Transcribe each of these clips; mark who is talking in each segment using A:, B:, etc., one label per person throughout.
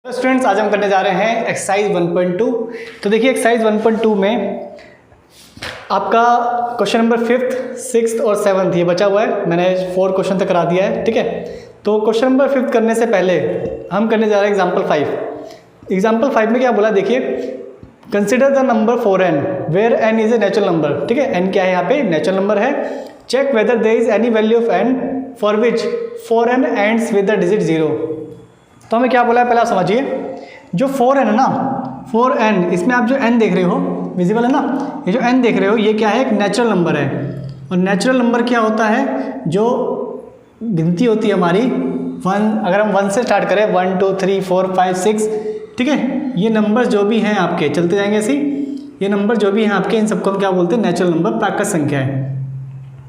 A: Students आज हम करने जा रहे हैं एक्सरसाइज 1.2। तो देखिए एक्सरसाइज 1.2 में आपका क्वेश्चन नंबर 5th, 6th और 7th ये बचा हुआ है। मैंने 4 क्वेश्चन तक करा दिया है, ठीक है। तो क्वेश्चन नंबर 5th करने से पहले हम करने जा रहे हैं एग्जाम्पल 5। एग्जाम्पल 5 में क्या बोला देखिए, consider the number 4n where n is a natural number, ठीक है। n क्या है यहाँ पे, नेचुरल नंबर है। Check whether there is any value of n for which 4n ends with the digit 0। तो हमें क्या बोला है पहले आप समझिए, जो 4n है ना, 4n इसमें आप जो n देख रहे हो विजिबल है ना, ये जो n देख रहे हो ये क्या है, एक नेचुरल नंबर है। और नेचुरल नंबर क्या होता है, जो गिनती होती है हमारी 1, अगर हम 1 से स्टार्ट करें 1 2 3 4 5 6, ठीक है। ये नंबर जो भी हैं आपके चलते जाएंगे ऐसे, ये नंबर जो भी हैं आपके इन सबको हम क्या बोलते हैं, नेचुरल नंबर, प्राकृत संख्या है,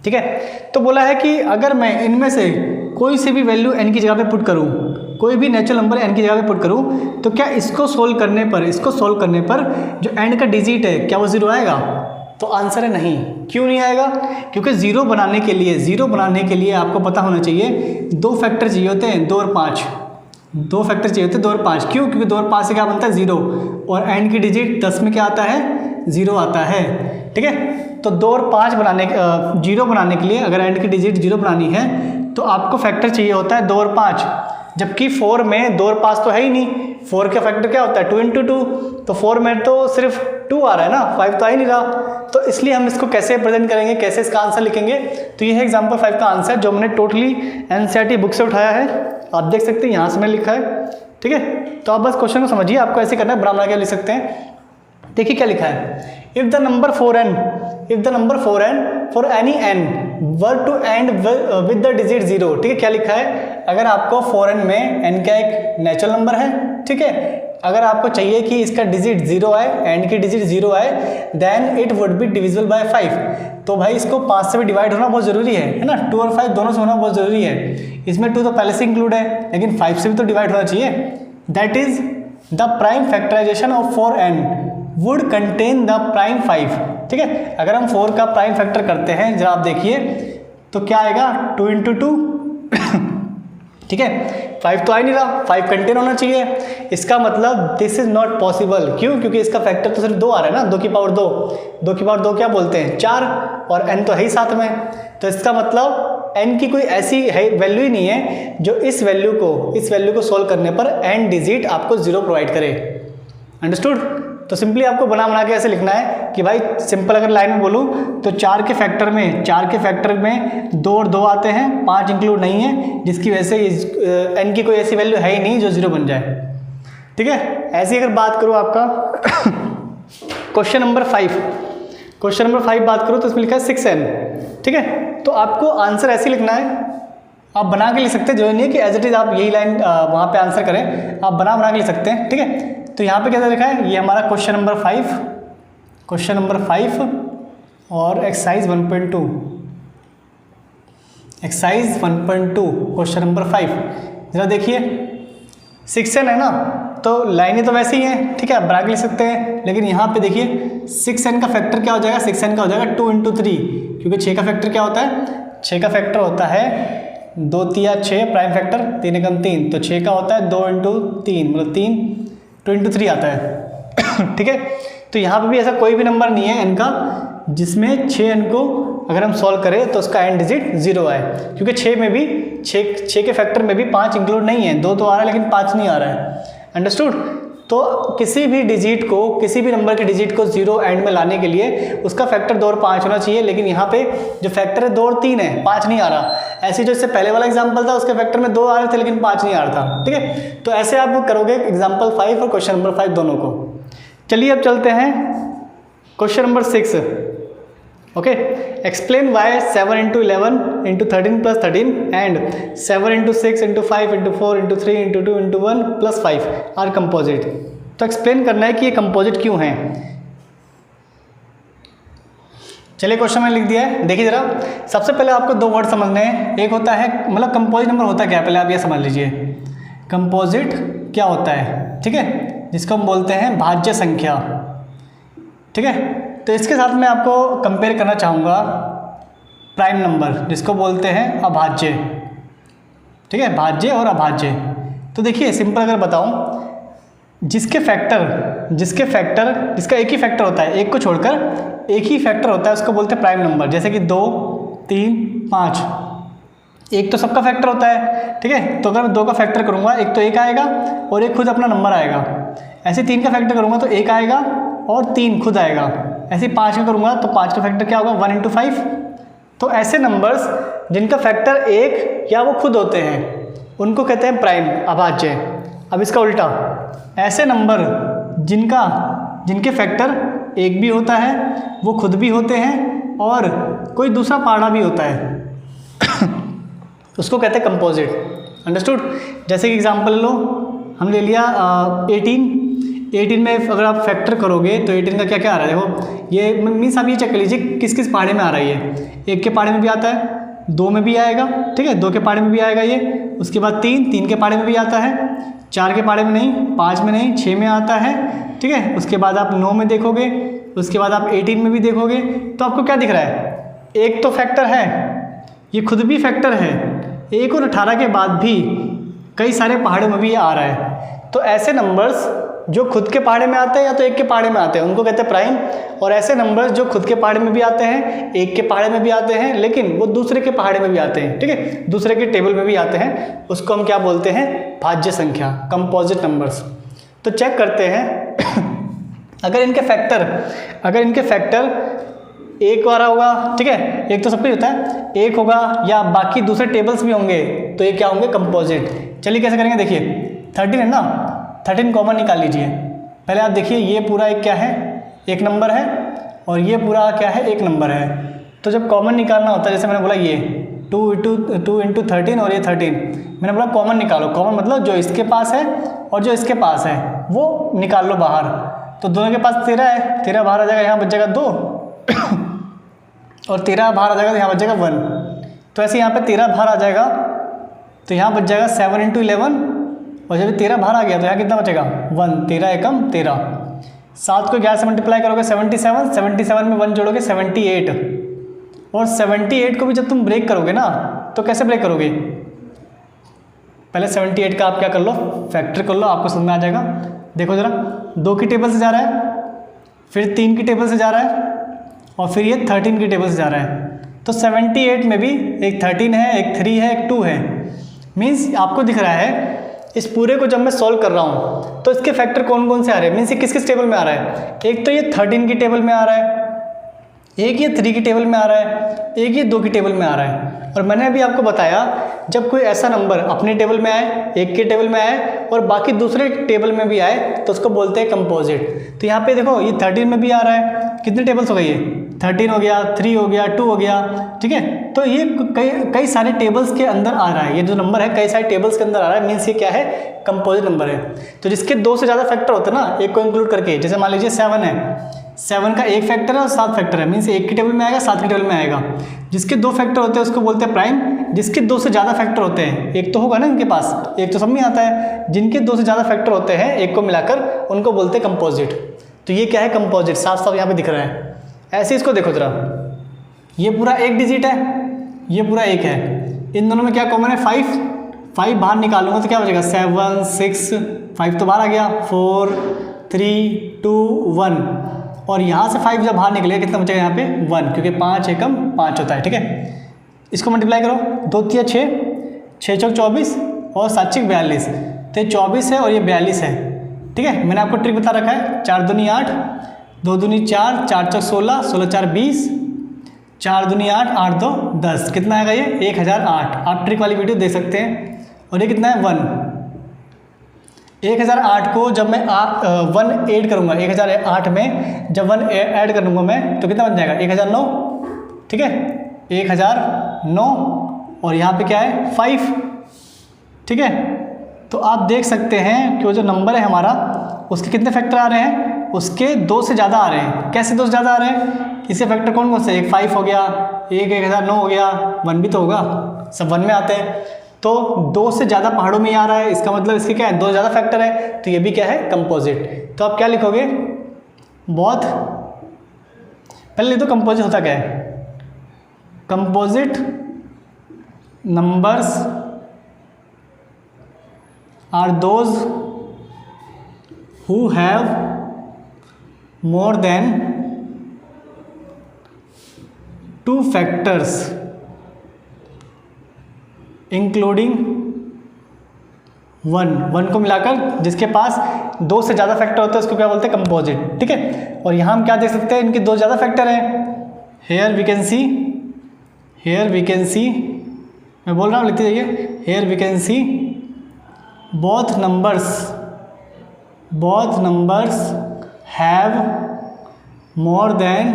A: ठीक है। तो बोला है कि अगर मैं इनमें से कोई सी भी वैल्यू n की जगह पे पुट करूँ, कोई भी नेचुरल नंबर n की जगह पे पुट करूँ, तो क्या इसको सोल्व करने पर जो n का डिजिट है क्या वो 0 आएगा? तो आंसर है नहीं। क्यों नहीं आएगा? क्योंकि ज़ीरो बनाने के लिए आपको पता होना चाहिए 2 फैक्टर चाहिए होते हैं, 2 और 5। 2 फैक्टर चाहिए होते हैं 2 और 5। क्यों? क्योंकि 2 और 5 से क्या बनता है 0, और n की डिजिट 10 में क्या आता है, 0 आता है, ठीक है। तो 2 और 5 0 बनाने के लिए अगर n की डिजिट 0 बनानी है तो आपको फैक्टर चाहिए होता है 2 और 5, जबकि 4 में 2 और 5 तो है ही नहीं। 4 का फैक्टर क्या होता है 2 × 2, तो 4 में तो सिर्फ 2 आ रहा है ना, 5 तो आ ही नहीं रहा। तो इसलिए हम इसको कैसे प्रेजेंट करेंगे, कैसे इसका आंसर लिखेंगे, तो ये है एग्जाम्पल 5 का आंसर जो मैंने टोटली NCERT बुक से उठाया है। आप देख सकते हैं यहाँ से मैंने लिखा है, ठीक है। तो आप बस क्वेश्चन को समझिए, आपको ऐसे करना है, बड़ा बना के लिख सकते हैं। देखिए क्या लिखा है, if the number 4n for any n were to end with the digit 0, ठीक है। क्या लिखा है, अगर आपको 4n में n का एक नेचुरल नंबर है, ठीक है, अगर आपको चाहिए कि इसका डिजिट 0 आए, n की डिजिट 0 आए, then it would be divisible by 5। तो भाई इसको 5 से भी डिवाइड होना बहुत ज़रूरी है ना, 2 और 5 दोनों से होना बहुत ज़रूरी है। इसमें 2 तो पहले से इंक्लूड है, लेकिन 5 से भी तो डिवाइड होना चाहिए। That is the prime factorization of 4n would contain the prime 5, ठीक है। अगर हम 4 का प्राइम फैक्टर करते हैं, जरा आप देखिए तो क्या आएगा 2 × 2 ठीक है। 5 तो आ ही नहीं रहा, 5 कंटेन होना चाहिए। इसका मतलब दिस इज नॉट पॉसिबल। क्यों? क्योंकि इसका फैक्टर तो सिर्फ 2 आ रहा है ना, 2 की पावर 2, 2 की पावर 2 क्या बोलते हैं 4, और n तो है ही साथ में। तो इसका मतलब n की कोई ऐसी वैल्यू ही नहीं है जो इस वैल्यू को सोल्व करने पर n डिजिट आपको 0 प्रोवाइड करे। अंडरस्टूड? तो सिंपली आपको बना के ऐसे लिखना है कि भाई सिंपल अगर लाइन में बोलूँ तो 4 के फैक्टर में 2 और 2 आते हैं, 5 इंक्लूड नहीं है, जिसकी वजह से n की कोई ऐसी वैल्यू है ही नहीं जो 0 बन जाए, ठीक है। ऐसी अगर बात करूँ आपका क्वेश्चन नंबर 5 बात करूँ तो इसमें लिखा है 6n, ठीक है। तो आपको आंसर ऐसे लिखना है, आप बना के लिख सकते हैं, जो नहीं है कि एज इट इज आप यही लाइन वहाँ पे आंसर करें, आप बना के लिख सकते हैं, ठीक है। तो यहाँ पे क्या लिखा है, ये हमारा क्वेश्चन नंबर 5 और एक्सरसाइज 1.2 क्वेश्चन नंबर 5। जरा देखिए 6n है ना, तो लाइनें तो वैसे ही हैं, ठीक है, आप बना के लिख सकते हैं। लेकिन यहाँ पे देखिए 6n का फैक्टर क्या हो जाएगा, 6n का हो जाएगा 2 × 3, क्योंकि 6 का फैक्टर क्या होता है, 6 का फैक्टर होता है 2 × 6 प्राइम फैक्टर, 3 × 3, तो 6 का होता है 2 × 3 मतलब 3, 2 × 3 आता है, ठीक है। तो यहाँ पे भी ऐसा कोई भी नंबर नहीं है n का जिसमें 6n को अगर हम सॉल्व करें तो उसका n डिजिट 0 आए, क्योंकि 6 में भी 6 के फैक्टर में भी 5 इंक्लूड नहीं है, 2 तो आ रहा है लेकिन 5 नहीं आ रहा है। अंडरस्टूड? तो किसी भी नंबर के डिजिट को 0 एंड में लाने के लिए उसका फैक्टर 2 और 5 होना चाहिए, लेकिन यहाँ पे जो फैक्टर है 2 और 3 है, 5 नहीं आ रहा। ऐसे जो इससे पहले वाला एग्जांपल था उसके फैक्टर में 2 आ रहे थे लेकिन 5 नहीं आ रहा था, ठीक है। तो ऐसे आप करोगे एग्जाम्पल 5 और क्वेश्चन नंबर 5 दोनों को। चलिए अब चलते हैं question number 6। Okay, explain why 7 × 11 × 13 + 13 and 7 × 6 × 5 × 4 × 3 × 2 × 1 + 5 are composite. तो एक्सप्लेन करना है कि ये कंपोजिट क्यों हैं। चलिए क्वेश्चन में लिख दिया है, देखिए जरा। सबसे पहले आपको 2 वर्ड समझने हैं। एक होता है मतलब कंपोजिट नंबर होता क्या है, पहले आप ये समझ लीजिए कंपोजिट क्या होता है, ठीक है, जिसको हम बोलते हैं भाज्य संख्या, ठीक है। तो इसके साथ मैं आपको कंपेयर करना चाहूँगा प्राइम नंबर, जिसको बोलते हैं अभाज्य, ठीक है, भाज्य और अभाज्य। तो देखिए सिंपल अगर बताऊँ, जिसके फैक्टर जिसका एक ही फैक्टर होता है, एक को छोड़कर एक ही फैक्टर होता है, उसको बोलते हैं प्राइम नंबर। जैसे कि 2, 3, 5, एक तो सबका फैक्टर होता है, ठीक है। तो अगर मैं 2 का फैक्टर करूँगा, एक तो 1 आएगा और एक खुद अपना नंबर आएगा। ऐसे 3 का फैक्टर करूँगा तो 1 आएगा और 3 खुद आएगा। ऐसे 5 का करूँगा तो 5 का फैक्टर क्या होगा, 1 × 5। तो ऐसे नंबर्स जिनका फैक्टर 1 या वो खुद होते हैं उनको कहते हैं प्राइम अभाज्य। अब इसका उल्टा, ऐसे नंबर जिनके फैक्टर 1 भी होता है, वो खुद भी होते हैं और कोई दूसरा पहाड़ा भी होता है उसको कहते हैं कंपोजिट। अंडरस्टूड। जैसे कि एग्जांपल लो, हम ले लिया 18 में अगर आप फैक्टर करोगे तो 18 का क्या क्या आ रहा है, देखो ये मीन्स आप ये चेक कर लीजिए किस किस पहाड़े में आ रहा है ये। 1 के पहाड़े में भी आता है, 2 में भी आएगा, ठीक है, 2 के पहाड़े में भी आएगा ये। उसके बाद 3 के पहाड़े में भी आता है, 4 के पहाड़े में नहीं, 5 में नहीं, 6 में आता है, ठीक है। उसके बाद आप 9 में देखोगे, उसके बाद आप 18 में भी देखोगे, तो आपको क्या दिख रहा है, एक तो फैक्टर है, ये खुद भी फैक्टर है, 1 और 18 के बाद भी कई सारे पहाड़ों में भी ये आ रहा है। तो ऐसे नंबर्स जो खुद के पहाड़े में आते हैं या तो 1 के पहाड़े में आते हैं उनको कहते हैं प्राइम। और ऐसे नंबर्स जो खुद के पहाड़े में भी आते हैं, 1 के पहाड़े में भी आते हैं, लेकिन वो दूसरे के पहाड़े में भी आते हैं, ठीक है, दूसरे के टेबल में भी आते हैं, उसको हम क्या बोलते हैं, भाज्य संख्या, कंपोजिट नंबर्स। तो चेक करते हैं अगर इनके फैक्टर 1 वाला होगा, ठीक है, 1 तो सब कुछ होता है, 1 होगा या बाकी दूसरे टेबल्स भी होंगे तो ये क्या होंगे, कंपोजिट। चलिए कैसे करेंगे, देखिए 13 है ना, 13 कॉमन निकाल लीजिए। पहले आप देखिए ये पूरा एक क्या है, 1 नंबर है और ये पूरा क्या है, 1 नंबर है। तो जब कॉमन निकालना होता है, जैसे मैंने बोला ये 2 × 13 और ये 13, मैंने बोला कॉमन निकालो। कॉमन मतलब जो इसके पास है और जो इसके पास है वो निकाल लो बाहर। तो दोनों के पास 13 है, 13 बाहर आ जाएगा, यहाँ बच जाएगा 2 और 13 बाहर आ जाएगा तो यहाँ बच जाएगा 1। तो ऐसे यहाँ पे 13 बाहर आ जाएगा तो यहाँ बच जाएगा 7 × 11 और जब 13 बाहर आ गया तो यहाँ कितना बचेगा 1, 13 एकम 13। 7 को 11 से मल्टीप्लाई करोगे 77, 77 में 1 जोड़ोगे 78। और 78 को भी जब तुम ब्रेक करोगे ना तो कैसे ब्रेक करोगे, पहले 78 का आप क्या कर लो, फैक्टर कर लो, आपको समझ में आ जाएगा। देखो ज़रा, 2 की टेबल से जा रहा है, फिर 3 की टेबल से जा रहा है और फिर ये 13 की टेबल से जा रहा है। तो 78 में भी एक 13 है, एक 3 है, एक 2 है। मीन्स आपको दिख रहा है इस पूरे को जब मैं सॉल्व कर रहा हूँ तो इसके फैक्टर कौन कौन से आ रहे हैं, मीन्स ये किस किस टेबल में आ रहा है। एक तो ये 13 की टेबल में आ रहा है, एक ये 3 की टेबल में आ रहा है, एक ये 2 की टेबल में आ रहा है। और मैंने अभी आपको बताया जब कोई ऐसा नंबर अपने टेबल में आए, 1 के टेबल में आए और बाकी दूसरे टेबल में भी आए तो उसको बोलते हैं कंपोजिट। तो यहाँ पे देखो ये 13 में भी आ रहा है, कितने टेबल्स हो गए, ये 13 हो गया, 3 हो गया, 2 हो गया, ठीक है। तो ये कई सारे टेबल्स के अंदर आ रहा है, ये जो नंबर है कई सारे टेबल्स के अंदर आ रहा है, मीन्स ये क्या है, कंपोजिट नंबर है। तो जिसके 2 से ज़्यादा फैक्टर होते हैं ना, एक को इंक्लूड करके, जैसे मान लीजिए 7 है, 7 का 1 फैक्टर है और 7 फैक्टर है, मीन्स 1 की टेबल में आएगा, 7 की टेबल में आएगा। जिसके 2 फैक्टर होते हैं उसको बोलते हैं प्राइम। जिसके 2 से ज़्यादा फैक्टर होते हैं, एक तो होगा ना इनके पास, एक तो सब में आता है, जिनके 2 से ज़्यादा फैक्टर होते हैं एक को मिलाकर उनको बोलते हैं कंपोजिट। तो ये क्या है, कंपोजिट, साफ साफ यहाँ पे दिख रहा है। ऐसे इसको देखो जरा, ये पूरा 1 डिजिट है, ये पूरा 1 है, इन दोनों में क्या कॉमन है, 5 बाहर निकालूंगा तो क्या बचेगा, 7, 6, 5 तो बाहर आ गया, 4, 3, 2, 1 और यहाँ से 5 जब बाहर निकलेगा कितना बचेगा यहाँ पे 1, क्योंकि 5 एकम 5 होता है, ठीक है। इसको मल्टीप्लाई करो, 2 × 6, 6 × 24 और 7 × 42, तो ये 24 है और ये 42 है, ठीक है। मैंने आपको ट्रिक बता रखा है, 4 दूनी 8, 2 दूनी 4, 4 × 16, 16 × 4 20, 4 दूनी 8, 8 2 10, कितना आएगा ये 1008। आप ट्रिक वाली वीडियो देख सकते हैं। और ये कितना है 1, 1008 को जब मैं 1 ऐड करूँगा, 1008 में जब 1 ऐड करूँगा मैं तो कितना बन जाएगा 1009, ठीक है, 1009 और यहाँ पे क्या है 5, ठीक है। तो आप देख सकते हैं कि वो जो नंबर है हमारा उसके कितने फैक्टर आ रहे हैं, उसके 2 से ज़्यादा आ रहे हैं। कैसे 2 से ज़्यादा आ रहे हैं, इससे फैक्टर कौन कौन से, एक 5 हो गया, एक 1009 हो गया, 1 भी तो होगा, सब 1 में आते हैं। तो 2 से ज़्यादा पहाड़ों में ही आ रहा है, इसका मतलब इसके क्या है 2 से ज़्यादा फैक्टर है, तो ये भी क्या है कंपोजिट। तो आप क्या लिखोगे, बहुत पहले तो कंपोजिट होता क्या है, composite numbers are those who have more than 2 factors including 1 को मिलाकर जिसके पास 2 से ज़्यादा फैक्टर होते हैं उसको क्या बोलते हैं? कंपोजिट। ठीक है, और यहाँ हम क्या देख सकते हैं? इनके 2 ज़्यादा फैक्टर हैं। हेयर वी कैन सी मैं बोल रहा हूँ, लिखते जाइए। Here we can see both numbers have more than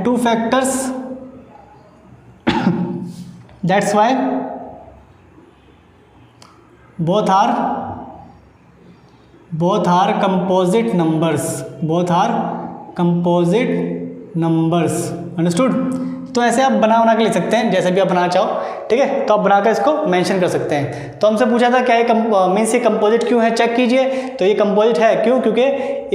A: 2 factors. That's why both are composite numbers. Understood? तो ऐसे आप बना के लिख सकते हैं, जैसे भी आप बनाना चाहो। ठीक है, तो आप बनाकर इसको मेंशन कर सकते हैं। तो हमसे पूछा था क्या ये मीन्स ये कंपोजिट क्यों है, चेक कीजिए। तो ये कंपोजिट है क्यों? क्योंकि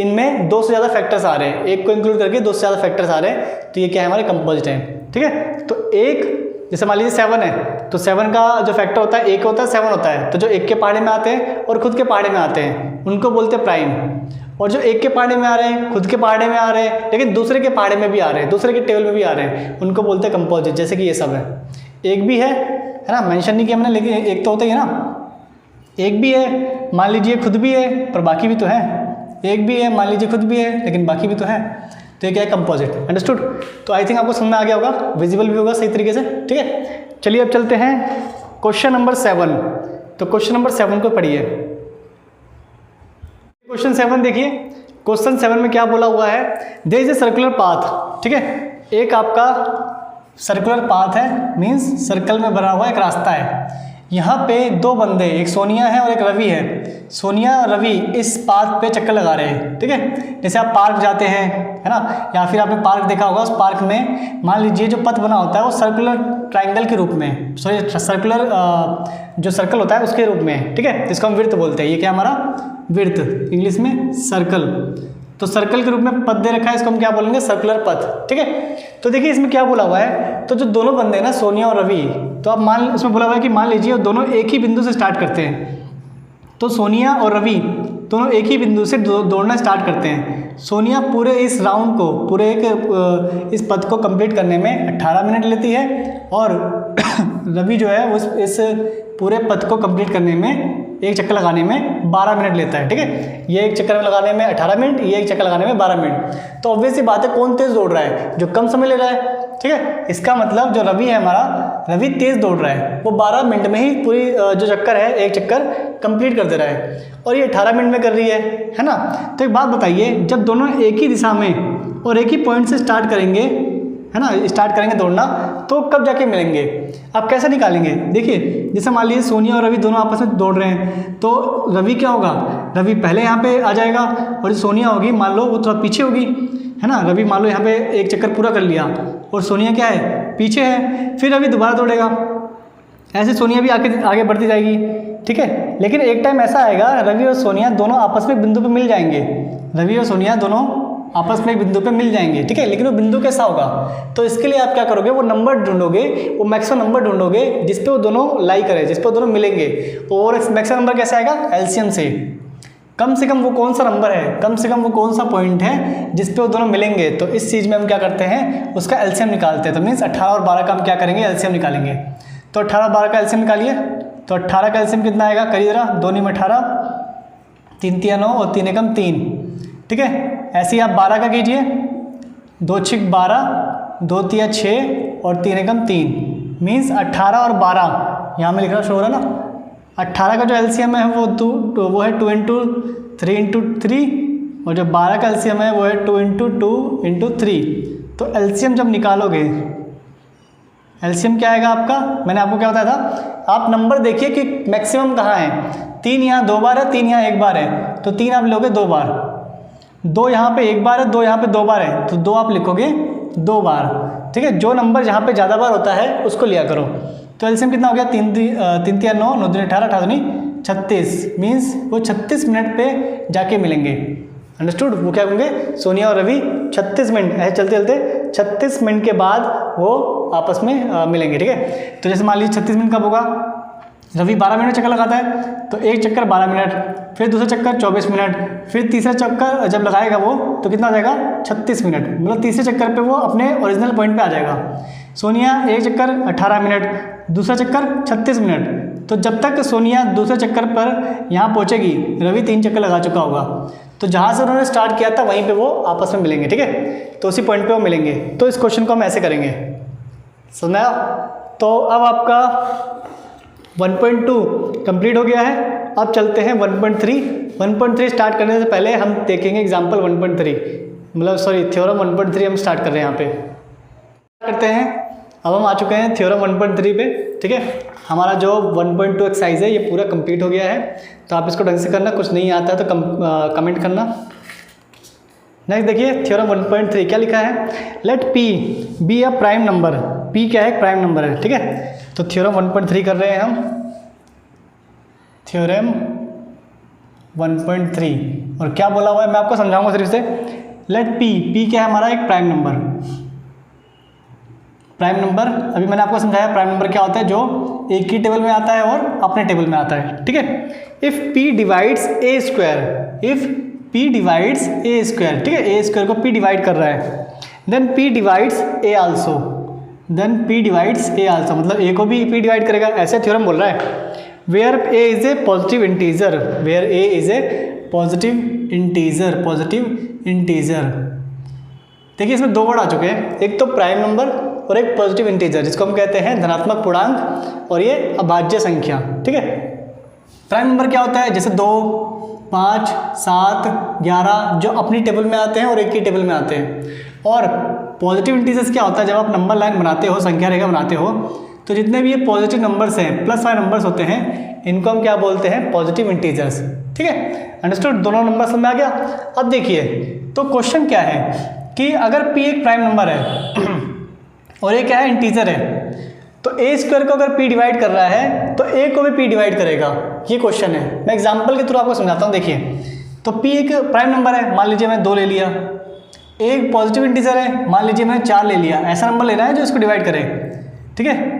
A: इनमें 2 से ज़्यादा फैक्टर्स आ रहे हैं, एक को इंक्लूड करके 2 से ज़्यादा फैक्टर्स आ रहे हैं, तो ये क्या है? हमारे कंपोजिट हैं। ठीक है, तो एक जैसे मान लीजिए 7 है, तो 7 का जो फैक्टर होता है 1 होता है, 7 होता है। तो जो एक के पहाड़े में आते हैं और खुद के पहाड़े में आते हैं उनको बोलते हैं प्राइम। और जो एक के पहाड़े में आ रहे हैं, खुद के पहाड़े में आ रहे हैं, लेकिन दूसरे के पहाड़े में भी आ रहे हैं, दूसरे के टेबल में भी आ रहे हैं, उनको बोलते हैं कंपोजिट। जैसे कि ये सब है, एक भी है ना, मेंशन नहीं किया मैंने, लेकिन एक तो होता ही है ना। एक भी है, मान लीजिए खुद भी है पर बाकी भी तो है। एक भी है, मान लीजिए खुद भी है लेकिन बाकी भी तो है। तो ये क्या है? कंपोजिट। अंडरस्टूड? तो आई थिंक आपको समझ में आ गया होगा, विजिबल भी होगा सही तरीके से। ठीक है, चलिए अब चलते हैं क्वेश्चन नंबर 7। तो क्वेश्चन नंबर 7 को पढ़िए। क्वेश्चन 7 देखिए। क्वेश्चन 7 में क्या बोला हुआ है? There is a circular path. ठीक है, एक आपका सर्कुलर पाथ है, मीन्स सर्कल में बना हुआ एक रास्ता है। यहाँ पे 2 बंदे, एक सोनिया है और एक रवि है। सोनिया और रवि इस पाथ पे चक्कर लगा रहे हैं। ठीक है, जैसे आप पार्क जाते हैं, है ना, या फिर आपने पार्क देखा होगा, उस पार्क में मान लीजिए जो पथ बना होता है वो सर्कुलर ट्राइंगल के रूप में, सॉरी सर्कुलर जो सर्कल होता है उसके रूप में। ठीक है, जिसको हम विड्थ बोलते हैं। ये क्या हमारा? विड्थ, इंग्लिश में सर्कल। तो सर्कल के रूप में पथ दे रखा है, इसको हम क्या बोलेंगे? सर्कुलर पथ। ठीक है, तो देखिए इसमें क्या बोला हुआ है। तो जो दोनों बंदे हैं ना, सोनिया और रवि, तो आप उसमें बोला हुआ है कि मान लीजिए वो दोनों एक ही बिंदु से स्टार्ट करते हैं। तो सोनिया और रवि दोनों एक ही बिंदु से दौड़ना स्टार्ट करते हैं। सोनिया पूरे इस राउंड को, पूरे इस पथ को कंप्लीट करने में 18 मिनट लेती है, और रवि जो है वो इस पूरे पथ को कंप्लीट करने में, एक चक्कर लगाने में 12 मिनट लेता है। ठीक है, ये एक चक्कर लगाने में 18 मिनट, ये एक चक्कर लगाने में 12 मिनट। तो ऑब्वियस सी बात है, कौन तेज दौड़ रहा है? जो कम समय ले रहा है। ठीक है, इसका मतलब जो रवि है हमारा, रवि तेज दौड़ रहा है, वो 12 मिनट में ही पूरी जो चक्कर है, एक चक्कर कंप्लीट कर दे रहा है, और ये 18 मिनट में कर रही है ना। तो एक बात बताइए, जब दोनों एक ही दिशा में और एक ही पॉइंट से स्टार्ट करेंगे, है ना, स्टार्ट करेंगे दौड़ना, तो कब जाके मिलेंगे? आप कैसे निकालेंगे? देखिए, जैसे मान लीजिए सोनिया और रवि दोनों आपस में दौड़ रहे हैं, तो रवि क्या होगा? रवि पहले यहाँ पे आ जाएगा, और जो सोनिया होगी मान लो वो थोड़ा पीछे होगी, है ना। रवि मान लो यहाँ पे एक चक्कर पूरा कर लिया, और सोनिया क्या है? पीछे है। फिर रवि दोबारा दौड़ेगा, ऐसे सोनिया भी आगे बढ़ती जाएगी। ठीक है, लेकिन एक टाइम ऐसा आएगा, रवि और सोनिया दोनों आपस में बिंदु पे मिल जाएंगे। रवि और सोनिया दोनों आपस में एक बिंदु पे मिल जाएंगे। ठीक है, लेकिन वो बिंदु कैसा होगा? तो इसके लिए आप क्या करोगे? वो नंबर ढूंढोगे, वो मैक्सिमम नंबर ढूंढोगे जिसपे वो दोनों लाई करें, जिसपे वो दोनों मिलेंगे। और मैक्सिमम नंबर कैसे आएगा? एलसीएम से कम वो कौन सा नंबर है, कम से कम वो कौन सा पॉइंट है जिसपे वो दोनों मिलेंगे। तो इस चीज़ में हम क्या करते हैं? उसका एलसीएम निकालते हैं। तो मीन्स 18 और 12 का हम क्या करेंगे? एलसीएम निकालेंगे। तो 18 और 12 का एलसीएम निकालिए। तो 18 का एलसीएम कितना आएगा? करिए जरा, 2 × 18, 3 × 9 और 3 × 3। ठीक है, ऐसे ही आप 12 का कीजिए, 2 × 6 12, 2 × 3 6 और 3 × 3, मीन्स 18 और 12 यहाँ में लिख रहा शो हो रहा है ना। 18 का जो एलसीएम है वो है 2 × 3 × 3, और जो 12 का एलसीएम है वो है 2 × 2 × 3। तो एलसीएम जब निकालोगे, एलसीएम क्या आएगा आपका? मैंने आपको क्या बताया था, आप नंबर देखिए कि मैक्सिमम कहाँ है। 3 यहाँ 2 बार है, 3 यहाँ 1 बार है, तो 3 आप लोगे 2 बार, 2 यहाँ पे 1 बार है, 2 यहाँ पे 2 बार है, तो 2 आप लिखोगे 2 बार। ठीक है, जो नंबर जहाँ पे ज़्यादा बार होता है उसको लिया करो। तो एलसीएम कितना हो गया? 3 × 3 = 9, 9 × 18, 18 × 36, मीन्स वो 36 मिनट पे जाके मिलेंगे। अंडरस्टूड? वो क्या होंगे? सोनिया और रवि 36 मिनट ऐसे चलते चलते 36 मिनट के बाद वो आपस में मिलेंगे। ठीक है, तो जैसे मान लीजिए 36 मिनट कब होगा? रवि 12 मिनट चक्कर लगाता है, तो एक चक्कर 12 मिनट, फिर दूसरा चक्कर 24 मिनट, फिर तीसरा चक्कर जब लगाएगा वो तो कितना आ जाएगा 36 मिनट, मतलब तीसरे चक्कर पे वो अपने ओरिजिनल पॉइंट पे आ जाएगा। सोनिया एक चक्कर 18 मिनट, दूसरा चक्कर 36 मिनट। तो जब तक सोनिया दूसरे चक्कर पर यहाँ पहुँचेगी रवि 3 चक्कर लगा चुका होगा, तो जहाँ से उन्होंने स्टार्ट किया था वहीं पे वो आपस में मिलेंगे, ठीक है, तो उसी पॉइंट पे वो मिलेंगे। तो इस क्वेश्चन को हम ऐसे करेंगे, समझ आया? तो अब आपका 1.2 कंप्लीट हो गया है। अब चलते हैं 1.3। 1.3 स्टार्ट करने से पहले हम देखेंगे एग्जाम्पल 1.3, मतलब सॉरी थ्योरम 1.3 हम स्टार्ट कर रहे हैं यहाँ पे। करते हैं, अब हम आ चुके हैं थ्योरम 1.3 पे, ठीक है। हमारा जो 1.2 एक्सरसाइज है ये पूरा कंप्लीट हो गया है। तो आप इसको ढंग से करना, कुछ नहीं आता है तो कमेंट करना। नेक्स्ट देखिए थ्योरम 1.3 क्या लिखा है, let P be a prime number. P क्या है, प्राइम नंबर है, ठीक है। तो थ्योरम 1.3 कर रहे हैं हम, थ्योरम 1.3। और क्या बोला हुआ है मैं आपको समझाऊंगा सिर्फ से। लेट P क्या है हमारा एक प्राइम नंबर। प्राइम नंबर अभी मैंने आपको समझाया प्राइम नंबर क्या होता है, जो एक ही टेबल में आता है और अपने टेबल में आता है, ठीक है। If P divides A square, if P divides A square, ठीक है, ए स्क्वायर को P डिवाइड कर रहा है, देन P डिवाइड्स ए आल्सो, देन P डिवाइड्स ए आल्सो, मतलब ए को भी P डिवाइड करेगा, ऐसे थ्योरम बोल रहा है। Where a is a positive integer, where a is a positive integer, positive integer. देखिए इसमें दो वर्ड आ चुके हैं, एक तो प्राइम नंबर और एक पॉजिटिव इंटीजर, जिसको हम कहते हैं धनात्मक पूर्णांक और ये अभाज्य संख्या, ठीक है। प्राइम नंबर क्या होता है, जैसे 2, 5, 7, 11 जो अपनी टेबल में आते हैं और एक ही टेबल में आते हैं। और पॉजिटिव इंटीजर्स क्या होता है, जब आप नंबर लाइन बनाते हो, संख्या रेखा बनाते हो, तो जितने भी ये पॉजिटिव नंबर्स हैं, प्लस वाले नंबर्स होते हैं, इनको हम क्या बोलते हैं, पॉजिटिव इंटीजर्स, ठीक है। अंडरस्टूड, दोनों नंबर समझ में आ गया। अब देखिए तो क्वेश्चन क्या है कि अगर P एक प्राइम नंबर है और ये क्या है, इंटीजर है, तो ए स्क्वायर को अगर P डिवाइड कर रहा है तो ए को भी P डिवाइड करेगा, ये क्वेश्चन है। मैं एग्जांपल के थ्रू आपको समझाता हूँ। देखिए तो P एक प्राइम नंबर है, मान लीजिए मैं 2 ले लिया, एक पॉजिटिव इंटीजर है, मान लीजिए मैंने 4 ले लिया, ऐसा नंबर लेना है जो इसको डिवाइड करे, ठीक है।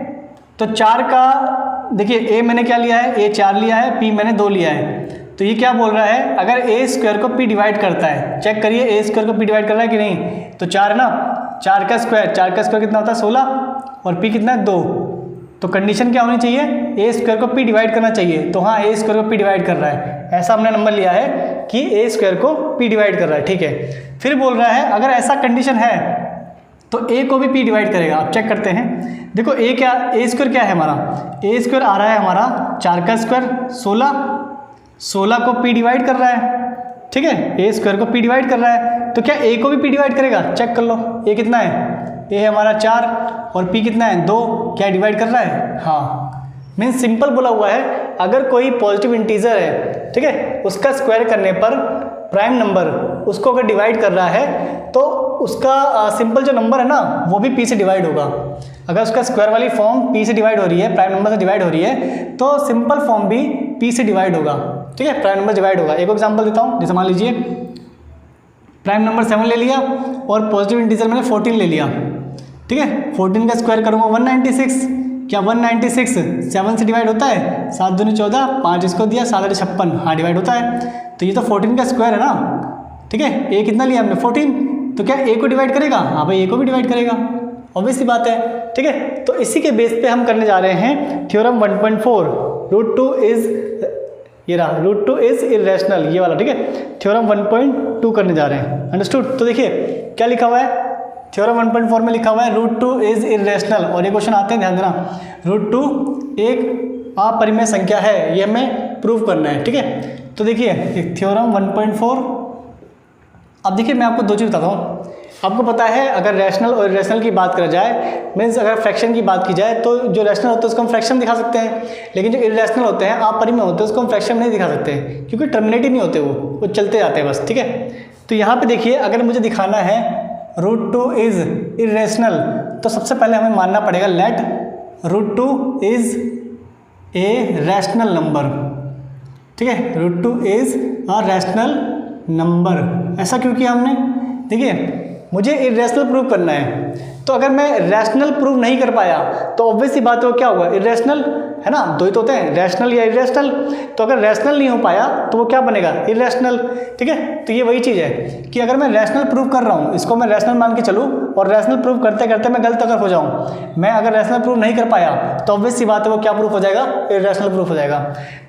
A: तो 4 का देखिए ए मैंने क्या लिया है, ए 4 लिया है, P मैंने 2 लिया है। तो ये क्या बोल रहा है, अगर ए स्क्वायर को P डिवाइड करता है, चेक करिए ए स्क्वायर को P डिवाइड कर रहा है कि नहीं। तो 4 है ना, 4 का स्क्वायर कितना होता है 16, और P कितना है 2। तो कंडीशन क्या होनी चाहिए, ए स्क्वायर को P डिवाइड करना चाहिए। तो हाँ ए स्क्वायर को P डिवाइड कर रहा है, ऐसा हमने नंबर लिया है कि ए स्क्वायर को P डिवाइड कर रहा है, ठीक है। फिर बोल रहा है अगर ऐसा कंडीशन है तो ए को भी P डिवाइड करेगा। आप चेक करते हैं, देखो ए क्या, ए स्क्वायर क्या है हमारा, ए स्क्वायर आ रहा है हमारा 4 का स्क्वायर 16 को P डिवाइड कर रहा है, ठीक है, ए स्क्वायर को P डिवाइड कर रहा है, तो क्या ए को भी P डिवाइड करेगा, चेक कर लो। ए कितना है, ए है हमारा 4 और P कितना है 2, क्या डिवाइड कर रहा है, हाँ। मीन्स सिंपल बोला हुआ है, अगर कोई पॉजिटिव इंटीजर है, ठीक है, उसका स्क्वायर करने पर प्राइम नंबर उसको अगर डिवाइड कर रहा है तो उसका सिंपल जो नंबर है ना वो भी P से डिवाइड होगा। अगर उसका स्क्वायर वाली फॉर्म P से डिवाइड हो रही है, प्राइम नंबर से डिवाइड हो रही है, तो सिंपल फॉर्म भी P से डिवाइड होगा, ठीक है, प्राइम नंबर डिवाइड होगा। एक एग्जांपल देता हूँ, जैसे मान लीजिए प्राइम नंबर 7 ले लिया और पॉजिटिव इंटीजर मैंने 14 ले लिया, ठीक है। 14 का स्क्वायर करूँगा 196, क्या 196 7 से डिवाइड होता है, 7 दूनी 14, 5 इसको दिया, 7 56, हाँ डिवाइड होता है। तो ये तो 14 का स्क्वायर है ना, ठीक है। ए कितना लिया हमने 14, तो क्या ए को डिवाइड करेगा, हाँ भाई ए को भी डिवाइड करेगा, ऑब्वियस सी बात है, ठीक है। तो इसी के बेस पे हम करने जा रहे हैं थ्योरम 1.4, √2 इज, ये रहा √2 इज इरेशनल, ये वाला, ठीक है। थ्योरम 1.2 करने जा रहे हैं, अंडरस्टूड। तो देखिए क्या लिखा हुआ है, थ्योरम 1.4 में लिखा हुआ है √2 इज इरेशनल, और ये क्वेश्चन आते हैं, ध्यान देना। √2 एक अपरिमेय संख्या है, ये हमें प्रूव करना है, ठीक है। तो देखिए थ्योरम 1.4, अब देखिए मैं आपको दो चीज़ बताता हूँ। आपको पता है अगर रैशनल और इरेशनल की बात करा जाए, मीन्स अगर फ्रैक्शन की बात की जाए, तो जो रैशनल होता है उसको हम फ्रैक्शन दिखा सकते हैं, लेकिन जो इरेशनल होते हैं अपरिमेय होते हैं उसको हम फ्रैक्शन नहीं दिखा सकते, क्योंकि टर्मिनेट ही नहीं होते, वो चलते जाते हैं बस, ठीक है। तो यहाँ पे देखिए अगर मुझे दिखाना है √2 इज इरेशनल, तो सबसे पहले हमें मानना पड़ेगा let √2 is a rational number, ठीक है। √2 इज अ रैशनल नंबर, ऐसा क्यों किया हमने, देखिए मुझे इरेशनल प्रूव करना है, तो अगर मैं रैशनल प्रूव नहीं कर पाया तो ऑब्वियस सी बात है वो क्या होगा, इरेशनल, है ना, दो ही तो होते हैं, रैशनल या इरेशनल। तो अगर रैशनल नहीं हो पाया तो वो क्या बनेगा, इरेशनल। ठीक है, तो ये वही चीज़ है कि अगर मैं रैशनल प्रूव कर रहा हूँ, इसको मैं रैशनल मान के चलूँ और रैशनल प्रूव करते करते मैं गलत अगर हो जाऊँ, मैं अगर रैशनल प्रूव नहीं कर पाया तो ऑब्वियस सी बात है वो क्या प्रूफ हो जाएगा, इरेशनल प्रूफ हो जाएगा।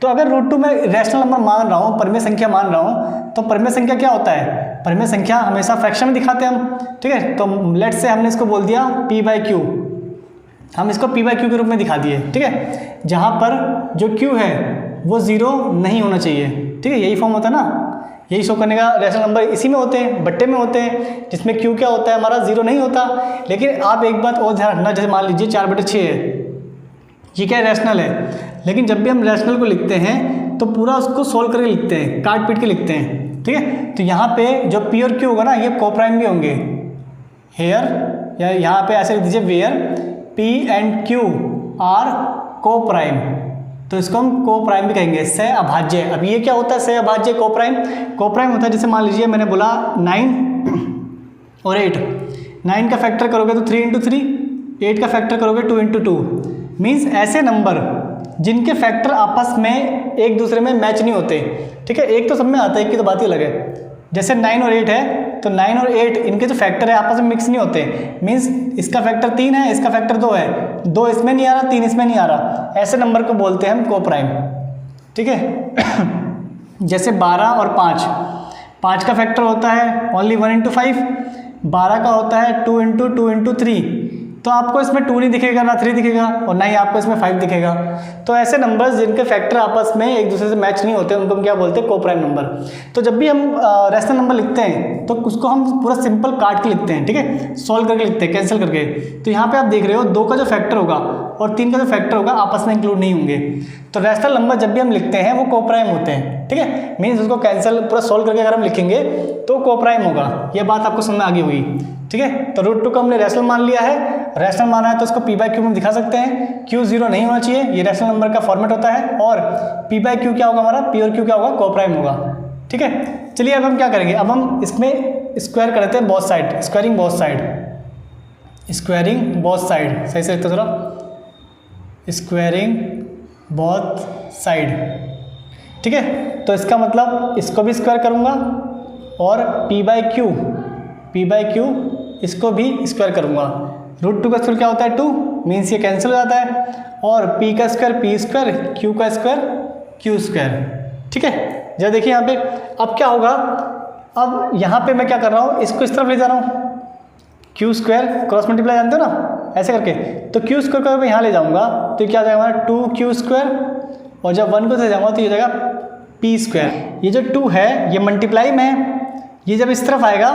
A: तो अगर √2 में रैशनल नंबर मान रहा हूँ, परिमेय संख्या मान रहा हूँ, तो परिमेय संख्या क्या होता है, परिमेय संख्या हमेशा फ्रैक्शन में दिखाते हैं हम। ठीक है, तो लेट्स से हमने इसको बोल दिया p/q, हम इसको p/q के रूप में दिखा दिए। ठीक है, जहाँ पर जो q है वो 0 नहीं होना चाहिए। ठीक है, यही फॉर्म होता है ना, यही शो करने का रैशनल नंबर इसी में होते हैं, बट्टे में होते हैं, जिसमें q क्या होता है हमारा 0 नहीं होता। लेकिन आप एक बात और ध्यान रखना, जैसे मान लीजिए 4/6 है, ये क्या रैशनल है, लेकिन जब भी हम रैशनल को लिखते हैं तो पूरा उसको सोल्व करके लिखते हैं, काट पीट के लिखते हैं। ठीक है, तो यहाँ पे जो p और q होगा ना, ये कोप्राइम भी होंगे। हेयर, या यहाँ पे ऐसे लिख दीजिए where p and q are coprime, तो इसको हम कोप्राइम भी कहेंगे, सह अभाज्य। अब ये क्या होता है सह अभाज्य कोप्राइम? कोप्राइम होता है जैसे मान लीजिए मैंने बोला 9 और 8, 9 का फैक्टर करोगे तो 3 × 3, 8 का फैक्टर करोगे 2 × 2, मीन्स ऐसे नंबर जिनके फैक्टर आपस में एक दूसरे में मैच नहीं होते। ठीक है, एक तो सब में आता है, एक की तो बात ही अलग है। जैसे 9 और 8 है, तो 9 और 8 इनके जो फैक्टर है आपस में मिक्स नहीं होते, मीन्स इसका फैक्टर 3 है, इसका फैक्टर 2 है, 2 इसमें नहीं आ रहा, 3 इसमें नहीं आ रहा, ऐसे नंबर को बोलते हैं हम कोप्राइम। ठीक है जैसे 12 और 5, 5 का फैक्टर होता है ओनली 1 × 5, 12 का होता है 2 × 2 × 3, तो आपको इसमें 2 नहीं दिखेगा, ना 3 दिखेगा, और ना ही आपको इसमें 5 दिखेगा। तो ऐसे नंबर्स जिनके फैक्टर आपस में एक दूसरे से मैच नहीं होते, उनको हम क्या बोलते हैं, कोप्राइम नंबर। तो जब भी हम रैशनल नंबर लिखते हैं तो उसको हम पूरा सिंपल काट के लिखते हैं। ठीक है, सॉल्व करके लिखते हैं, कैंसिल करके। तो यहाँ पे आप देख रहे हो 2 का जो फैक्टर होगा और 3 का जो फैक्टर होगा आपस में इंक्लूड नहीं होंगे। तो रैशनल नंबर जब भी हम लिखते हैं वो कोप्राइम होते हैं। ठीक है, मीन्स उसको कैंसिल पूरा सॉल्व करके अगर हम लिखेंगे तो कोप्राइम होगा। ये बात आपको समझ में आ गई हुई। ठीक है, तो √2 को हमने रैशनल मान लिया है, रैशनल माना है तो उसको p/q में दिखा सकते हैं। q 0 नहीं होना चाहिए, ये रैशनल नंबर का फॉर्मेट होता है, और p/q क्या होगा हमारा, p और q क्या होगा, कोप्राइम होगा। ठीक है, चलिए अब हम क्या करेंगे, अब हम इसमें स्क्वायर करते हैं both side, squaring both side, squaring both side, सही से लिखते थोड़ा, स्क्वायरिंग बोथ साइड। ठीक है, तो इसका मतलब इसको भी स्क्वायर करूँगा और p/q इसको भी स्क्वायर करूँगा। √2 का स्क्वायर क्या होता है 2, मीन्स ये कैंसिल हो जाता है, और p का स्क्वायर p स्क्वायर, q का स्क्वायर q स्क्वायर। ठीक है, जब देखिए यहाँ पे अब क्या होगा, अब यहाँ पे मैं क्या कर रहा हूँ, इसको इस तरफ ले जा रहा हूँ, q स्क्वायर क्रॉस मल्टीप्लाई जानते हो ना, ऐसे करके, तो q स्क्वायर को मैं यहाँ ले जाऊँगा तो क्या आ जाएगा हमारा 2q स्क्वायर, और जब 1 को ले जाऊँगा तो ये जाएगा p स्क्वायर। ये जो 2 है ये मल्टीप्लाई में है, ये जब इस तरफ आएगा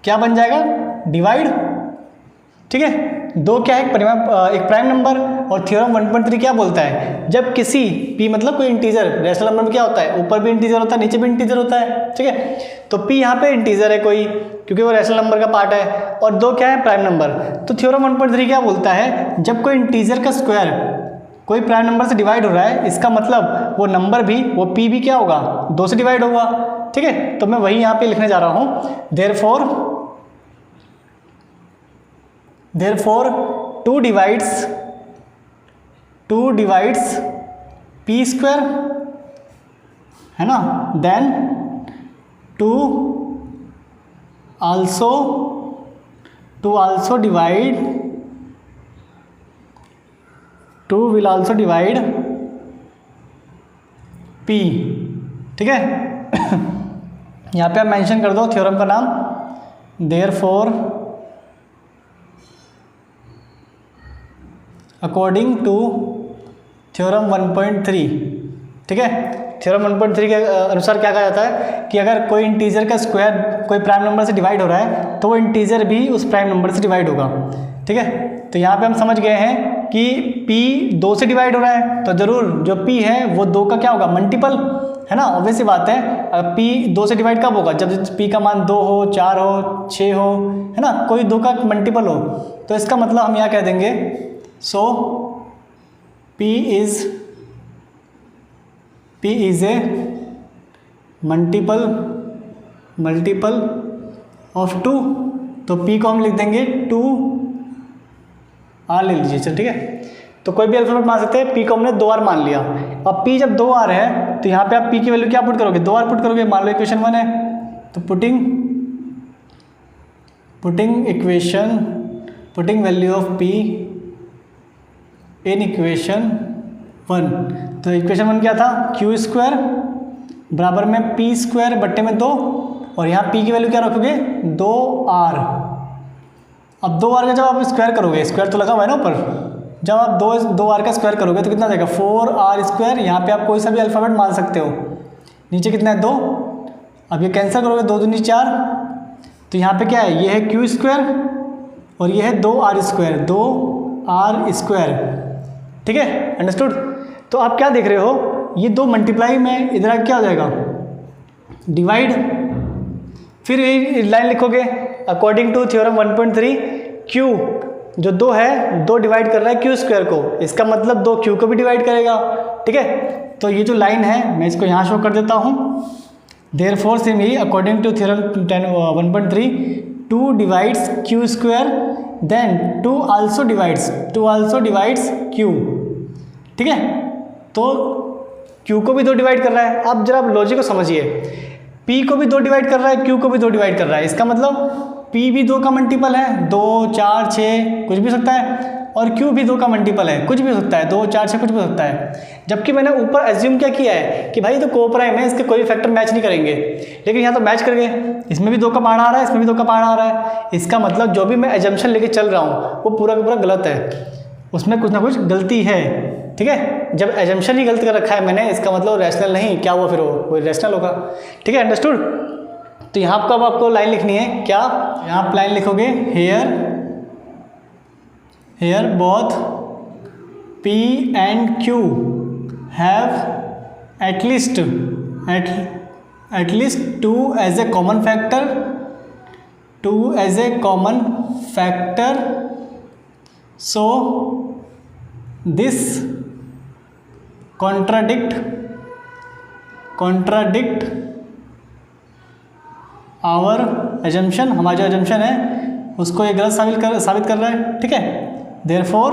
A: क्या बन जाएगा, डिवाइड। ठीक है, 2 क्या है, एक प्राइम नंबर, और थ्योरम 1.3 क्या बोलता है, जब किसी p मतलब कोई इंटीजर, रैशनल नंबर में क्या होता है, ऊपर भी इंटीजर होता है नीचे भी इंटीजर होता है। ठीक है, तो p यहाँ पे इंटीजर है कोई, क्योंकि वो रैशनल नंबर का पार्ट है, और 2 क्या है, प्राइम नंबर। तो थ्योरम 1.3 क्या बोलता है, जब कोई इंटीजर का स्क्वायर कोई प्राइम नंबर से डिवाइड हो रहा है, इसका मतलब वो नंबर भी, वो p भी क्या होगा, 2 से डिवाइड होगा। ठीक है, तो मैं वही यहाँ पे लिखने जा रहा हूँ, therefore 2 divides p स्क्वायर, है ना, then 2 also divide, 2 will also divide p। ठीक है यहाँ पे आप मेंशन कर दो थ्योरम का नाम, therefore अकॉर्डिंग टू थ्योरम 1.3। ठीक है, थ्योरम 1.3 के अनुसार क्या कहा जाता है कि अगर कोई इंटीजर का स्क्वायर कोई प्राइम नंबर से डिवाइड हो रहा है तो वो इंटीजर भी उस प्राइम नंबर से डिवाइड होगा। ठीक है, तो यहाँ पे हम समझ गए हैं कि p 2 से डिवाइड हो रहा है, तो ज़रूर जो p है वो 2 का क्या होगा, मल्टीपल, है ना, ऑब्वियस सी बात है। p 2 से डिवाइड कब होगा, जब p का मान 2 हो, 4 हो, 6 हो, है ना, कोई 2 का मल्टीपल हो। तो इसका मतलब हम यहाँ कह देंगे, so p is a multiple of 2, तो p को हम लिख देंगे 2 आर ले लीजिए, चल ठीक है। तो कोई भी अल्फाबेट मान सकते हैं, पी को हमने 2 आर मान लिया। अब पी जब 2 आर है तो यहाँ पे आप पी की वैल्यू क्या पुट करोगे, 2 आर पुट करोगे। मान लो इक्वेशन 1 है तो putting value of P in equation 1। तो इक्वेशन 1 क्या था, क्यू स्क्वायर बराबर में पी स्क्वायर बट्टे में 2, और यहाँ पी की वैल्यू क्या रखोगे 2r। अब 2r का जब आप स्क्वायर करोगे, स्क्वायर तो लगा हुआ है ना ऊपर, जब आप 2r का स्क्वायर करोगे तो कितना देगा 4r स्क्वायर। यहाँ पे आप कोई सा भी अल्फ़ाबेट मान सकते हो। नीचे कितना है 2, अब ये कैंसिल करोगे 2 दूनी 4, तो यहाँ पे क्या है, ये है क्यू स्क्वायर और ये है 2r स्क्वायर, 2r स्क्वायर, ठीक है, अंडरस्टूड। तो आप क्या देख रहे हो, ये 2 मल्टीप्लाई में इधर क्या हो जाएगा डिवाइड, फिर यही लाइन लिखोगे अकॉर्डिंग टू थ्योरम 1.3 क्यू जो 2 है 2 डिवाइड कर रहा है क्यू स्क्वायर को, इसका मतलब 2 क्यू को भी डिवाइड करेगा, ठीक है। तो ये जो लाइन है मैं इसको यहाँ शो कर देता हूँ। देयरफॉर सेम ही according to theorem 1.3 2 divides q square then 2 also divides q, ठीक है। तो क्यू को भी 2 डिवाइड कर रहा है। अब जरा आप लॉजिक को समझिए, पी को भी 2 डिवाइड कर रहा है, क्यू को भी 2 डिवाइड कर रहा है, इसका मतलब पी भी 2 का मल्टीपल है, 2 4 6 कुछ भी हो सकता है, और क्यू भी 2 का मल्टीपल है, कुछ भी हो सकता है, 2 4 6 कुछ भी हो सकता है। जबकि मैंने ऊपर एज्यूम क्या किया है कि भाई तो कोप्राइम है, इसके कोई फैक्टर मैच नहीं करेंगे, लेकिन यहाँ तो मैच कर गए, इसमें भी 2 का पहाड़ा आ रहा है, इसमें भी 2 का पहाड़ा आ रहा है। इसका मतलब जो भी मैं एजम्पशन लेके चल रहा हूँ वो पूरा का पूरा गलत है, उसमें कुछ ना कुछ गलती है, ठीक है। जब एजम्पशन ही गलत कर रखा है मैंने, इसका मतलब रैशनल नहीं, क्या हुआ फिर वो रैशनल होगा, ठीक है, अंडरस्टूड। तो यहाँ पर अब आपको लाइन लिखनी है, क्या यहाँ आप लाइन लिखोगे here both P and Q have at least 2 as a common factor, so this contradict our assumption, हमारा जो assumption है उसको ये गलत साबित कर रहा है, ठीक है। therefore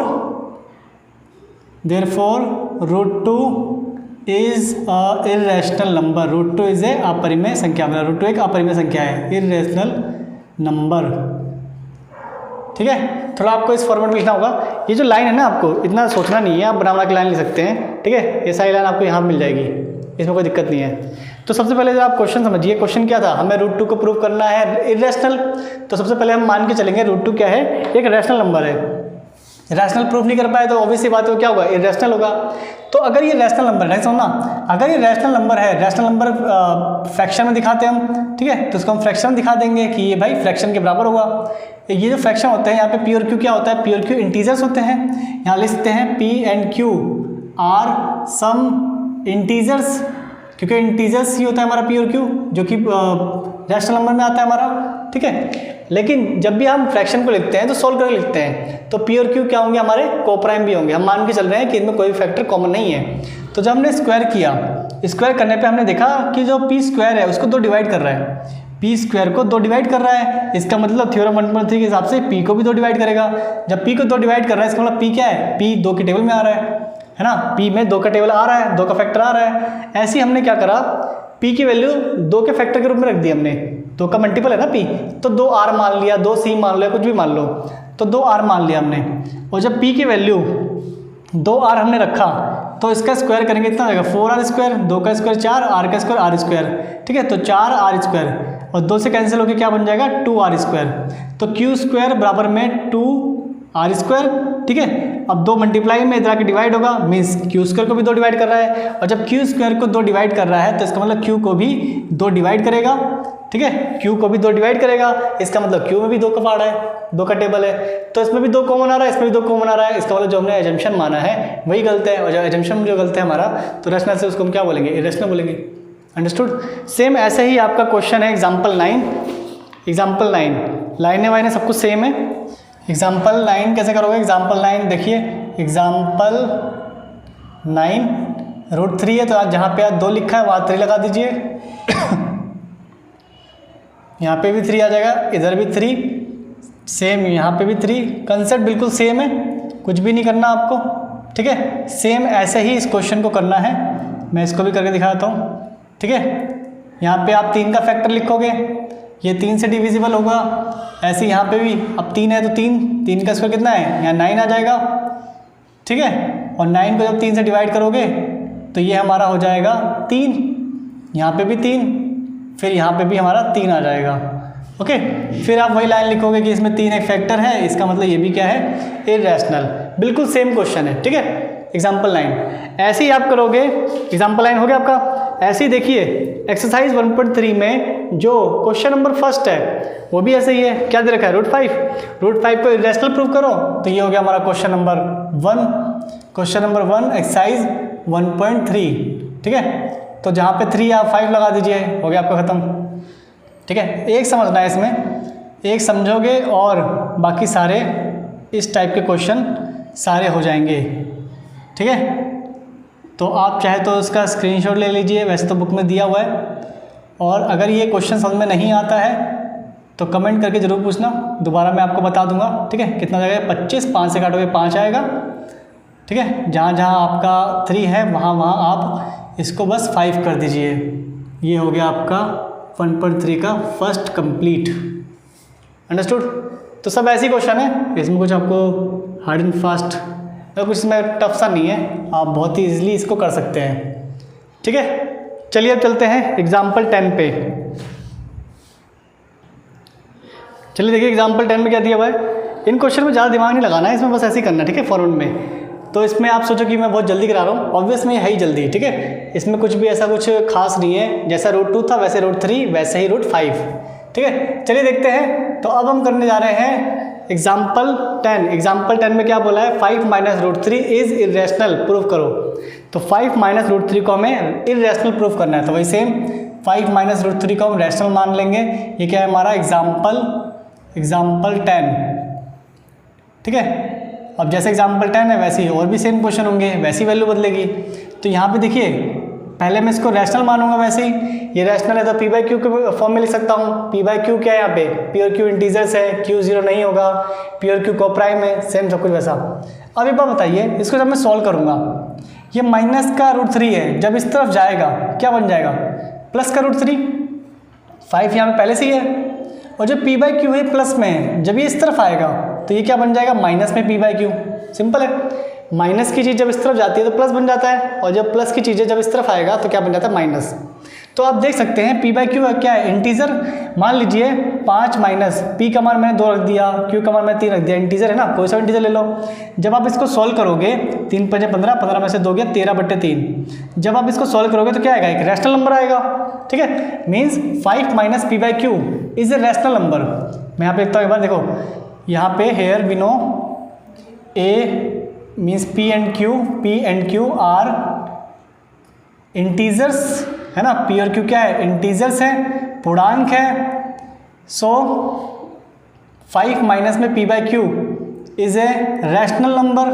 A: root 2 is a irrational number, root 2 is a अपरिमेय संख्या, मतलब root 2 एक अपरिमेय संख्या है, irrational number, ठीक है। थोड़ा आपको इस फॉर्मेट में लिखना होगा। ये जो लाइन है ना, आपको इतना सोचना नहीं है, आप बना के लाइन लिख सकते हैं, ठीक है। ये सारी लाइन आपको यहाँ मिल जाएगी, इसमें कोई दिक्कत नहीं है। तो सबसे पहले जब आप क्वेश्चन समझिए, क्वेश्चन क्या था, हमें रूट 2 को प्रूव करना है इरेशनल। तो सबसे पहले हम मान के चलेंगे रूट 2 क्या है, एक रैशनल नंबर है। रैशनल प्रूफ नहीं कर पाए तो ऑब्वियसली बात है क्या होगा, इरेशनल होगा। तो अगर ये रैशनल नंबर है, समझना, अगर ये रैशनल नंबर है, रैशनल नंबर फ्रैक्शन में दिखाते हैं हम, ठीक है, तो इसको हम फ्रैक्शन में दिखा देंगे कि ये भाई फ्रैक्शन के बराबर होगा। ये जो फ्रैक्शन होते हैं यहाँ पे पी और क्यू क्या होता है, पी और क्यू इंटीजर्स होते हैं। यहाँ लिख सकते हैं p and q are some integers, क्योंकि इंटीजर्स ही होता है हमारा पी और क्यू, जो कि रैशनल नंबर में आता है हमारा, ठीक है। लेकिन जब भी हम फ्रैक्शन को लिखते हैं तो सोल्व करके लिखते हैं, तो पी और क्यू क्या होंगे, हमारे कोप्राइम भी होंगे। हम मान के चल रहे हैं कि इनमें कोई फैक्टर कॉमन नहीं है। तो जब हमने स्क्वायर किया, स्क्वायर करने पे हमने देखा कि जो पी स्क्वायर है उसको 2 डिवाइड कर रहा है, पी स्क्वायर को 2 डिवाइड कर रहा है। इसका मतलब थ्योरम 1.3 के हिसाब से पी को भी 2 डिवाइड करेगा। जब पी को 2 डिवाइड कर रहा है, इसका मतलब पी क्या है, पी 2 के टेबल में आ रहा है ना, पी में 2 का टेबल आ रहा है, 2 का फैक्टर आ रहा है। ऐसे ही हमने क्या करा, पी की वैल्यू 2 के फैक्टर के रूप में रख दी हमने, 2 का मल्टीपल है ना पी, तो 2r मान लिया, 2c मान लिया, कुछ भी मान लो, तो 2r मान लिया हमने। और जब p की वैल्यू 2r हमने रखा तो इसका स्क्वायर करेंगे, इतना आएगा 4r स्क्वायर, 2 का स्क्वायर 4, r का स्क्वायर r स्क्वायर, ठीक है। तो 4r स्क्वायर और 2 से कैंसिल होकर क्या बन जाएगा 2r स्क्वायर। तो q स्क्वायर बराबर में 2r स्क्वायर, ठीक है। अब 2 मल्टीप्लाई में इधर आके डिवाइड होगा, मीन्स क्यू स्क्वायर को भी 2 डिवाइड कर रहा है, और जब क्यू स्क्वायर को 2 डिवाइड कर रहा है तो इसका मतलब क्यू को भी 2 डिवाइड करेगा, ठीक है। क्यू को भी 2 डिवाइड करेगा, इसका मतलब क्यू में भी 2 का पहाड़ा है, 2 का टेबल है, तो इसमें भी 2 कॉमन आ रहा है, इसमें भी 2 कॉमन आ रहा है। इसका मतलब जो हमने एजम्पशन माना है वही गलत है, और जब एजम्पशन जो गलत है हमारा, तो रैशनल से उसको हम क्या बोलेंगे, इरेशनल बोलेंगे, अंडरस्टूड। सेम ऐसे ही आपका क्वेश्चन है एग्जाम्पल 9, लाइनें वाइनें सब कुछ सेम है। एग्जाम्पल 9 कैसे करोगे, एग्जाम्पल 9 देखिए, एग्जाम्पल 9 रूट 3 है, तो आज जहाँ पे आज 2 लिखा है वहाँ 3 लगा दीजिए। यहाँ पे भी 3 आ जाएगा, इधर भी 3, सेम यहाँ पे भी 3, कंसेप्ट बिल्कुल सेम है, कुछ भी नहीं करना आपको, ठीक है। सेम ऐसे ही इस क्वेश्चन को करना है, मैं इसको भी करके दिखाता हूँ, ठीक है। यहाँ पे आप 3 का फैक्टर लिखोगे, ये 3 से डिविजिबल होगा। ऐसे यहाँ पे भी अब 3 है तो 3 का स्क्वायर कितना है, यहाँ 9 आ जाएगा, ठीक है। और 9 को जब 3 से डिवाइड करोगे तो ये हमारा हो जाएगा 3, यहाँ पे भी 3, फिर यहाँ पे भी हमारा 3 आ जाएगा, ओके। फिर आप वही लाइन लिखोगे कि इसमें 3 एक फैक्टर है, इसका मतलब ये भी क्या है, इर्रेशनल। बिल्कुल सेम क्वेश्चन है, ठीक है। एग्जाम्पल 9 ऐसे ही आप करोगे। एग्जाम्पल 9 हो गया आपका। ऐसे ही देखिए एक्सरसाइज 1.3 में जो क्वेश्चन नंबर फर्स्ट है वो भी ऐसे ही है। क्या दे रखा है, √5 को इर्रेशनल प्रूव करो, तो ये हो गया हमारा question number 1। Question number 1 exercise 1.3, ठीक है। तो जहाँ पे 3 आप 5 लगा दीजिए, हो गया आपका ख़त्म, ठीक है। एक समझना है इसमें, एक समझोगे और बाकी सारे इस टाइप के क्वेश्चन सारे हो जाएंगे, ठीक है। तो आप चाहे तो उसका स्क्रीनशॉट ले लीजिए, वैसे तो बुक में दिया हुआ है। और अगर ये क्वेश्चन समझ में नहीं आता है तो कमेंट करके ज़रूर पूछना, दोबारा मैं आपको बता दूंगा, ठीक है। कितना जाएगा, 25, 5 से काटोगे 5 आएगा, ठीक है। जहाँ जहाँ आपका 3 है वहाँ वहाँ आप इसको बस 5 कर दीजिए। ये हो गया आपका 1.3 का फर्स्ट कंप्लीट, अंडरस्टूड। तो सब ऐसी क्वेश्चन है, इसमें कुछ आपको हार्ड एंड फास्ट कुछ इसमें टफ सा नहीं है, आप बहुत ही ईजिली इसको कर सकते हैं, ठीक है। चलिए अब चलते हैं एग्जाम्पल 10 पे। चलिए देखिए एग्जाम्पल 10 में क्या दिया हुआ है। इन क्वेश्चन में ज़्यादा दिमाग नहीं लगाना है, इसमें बस ऐसे ही करना है, ठीक है, फॉरवर्ड में। तो इसमें आप सोचो कि मैं बहुत जल्दी करा रहा हूँ, ऑब्वियस में ये है ही जल्दी, ठीक है। इसमें कुछ भी ऐसा कुछ खास नहीं है, जैसा √2 था वैसे √3 वैसे ही √5, ठीक है। चलिए देखते हैं। तो अब हम करने जा रहे हैं एग्जाम्पल 10। एग्जाम्पल 10 में क्या बोला है, 5 - √3 इज इर्रेशनल, प्रूव करो। तो 5 - √3 को हमें इर्रेशनल प्रूव करना है, तो वही सेम 5 - √3 को हम रैशनल मान लेंगे। ये क्या है हमारा एग्जाम्पल 10, ठीक है। अब जैसे एग्जाम्पल 10 है वैसे ही और भी सेम क्वेश्चन होंगे, वैसी वैल्यू बदलेगी। तो यहाँ पे देखिए पहले मैं इसको रैशनल मानूंगा, वैसे ही ये रैशनल है तो p/q के फॉर्म में लिख सकता हूँ। p/q क्या है यहाँ पे, p और q इंटीजर्स है, q 0 नहीं होगा, p और q को प्राइम है, सेम सब कुछ वैसा। अब एक बात बताइए, इसको जब मैं सॉल्व करूँगा, ये माइनस का √3 है, जब इस तरफ जाएगा क्या बन जाएगा, प्लस का √3। 5 यहाँ पे पहले से ही है, और जब p/q है प्लस में, जब ये इस तरफ आएगा तो ये क्या बन जाएगा, माइनस में p/q। सिंपल है, माइनस की चीज़ जब इस तरफ जाती है तो प्लस बन जाता है, और जब प्लस की चीज़ें जब इस तरफ आएगा तो क्या बन जाता है, माइनस। तो आप देख सकते हैं p/q क्या है, इंटीजर। मान लीजिए 5 माइनस p का मान मैंने 2 रख दिया, q का मान मैंने 3 रख दिया, इंटीजर है ना, कोई सा इंटीजर ले लो। जब आप इसको सॉल्व करोगे 3 × 5 = 15, 15 में से 2 गया 13/3। जब आप इसको सॉल्व करोगे तो क्या आएगा, एक रैशनल नंबर आएगा, ठीक है। Means 5 - p/q is a rational number. मैं यहाँ पे लिखता हूँ, एक बार देखो, यहाँ पे here we know a means p and q are integers, है ना। p और q क्या है, इंटीजर्स हैं, पूर्णांक है। सो 5 माइनस में p/q is a rational number.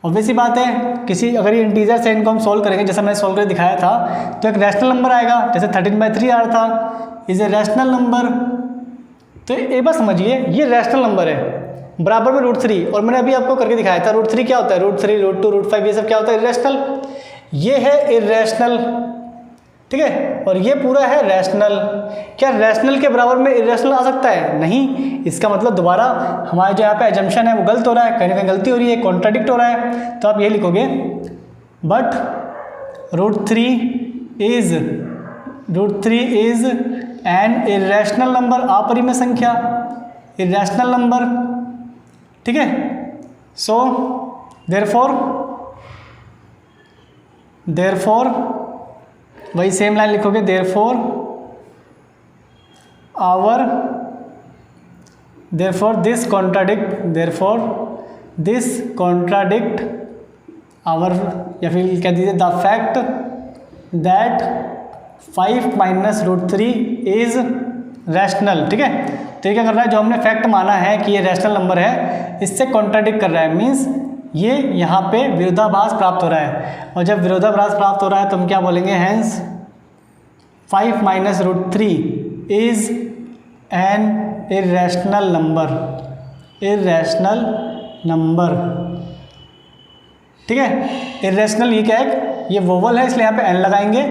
A: Obvious ही बात है, किसी अगर ये इंटीजर्स है, इनको हम सॉल्व करेंगे, जैसा मैंने सॉल्व करके दिखाया था, तो एक रैशनल नंबर आएगा। जैसे 13/3 आ रहा था, इज ए रैशनल नंबर। तो एक बार समझिए, ये रैशनल नंबर है, बराबर में √3। और मैंने अभी आपको करके दिखाया था √3 क्या होता है, √3, √2, √5 ये सब क्या होता है, इर्रेशनल। ये है इर्रेशनल, ठीक है, और ये पूरा है रैशनल। क्या रैशनल के बराबर में इर्रेशनल आ सकता है, नहीं। इसका मतलब दोबारा हमारे जो यहाँ पे एजम्पशन है वो गलत हो रहा है, कहीं ना कहीं गलती हो रही है, कॉन्ट्राडिक्ट हो रहा है। तो आप ये लिखोगे, but √3 is an irrational number, अपरिमेय संख्या, इर्रेशनल नंबर, ठीक है। सो देयरफॉर वही सेम लाइन लिखोगे, देयरफॉर दिस कॉन्ट्राडिक्ट आवर, या फिर कह दीजिए the fact that 5 - √3 is rational, ठीक है। तो ये क्या कर रहा है, जो हमने फैक्ट माना है कि ये रैशनल नंबर है, इससे कॉन्ट्राडिक्ट कर रहा है। मीन्स ये यहाँ पे विरोधाभास प्राप्त हो रहा है, और जब विरोधाभास प्राप्त हो रहा है तो हम क्या बोलेंगे, hence 5 - √3 is an irrational number, ठीक है। इरेशनल ये क्या है, ये वोवल है इसलिए यहाँ पे एन लगाएंगे,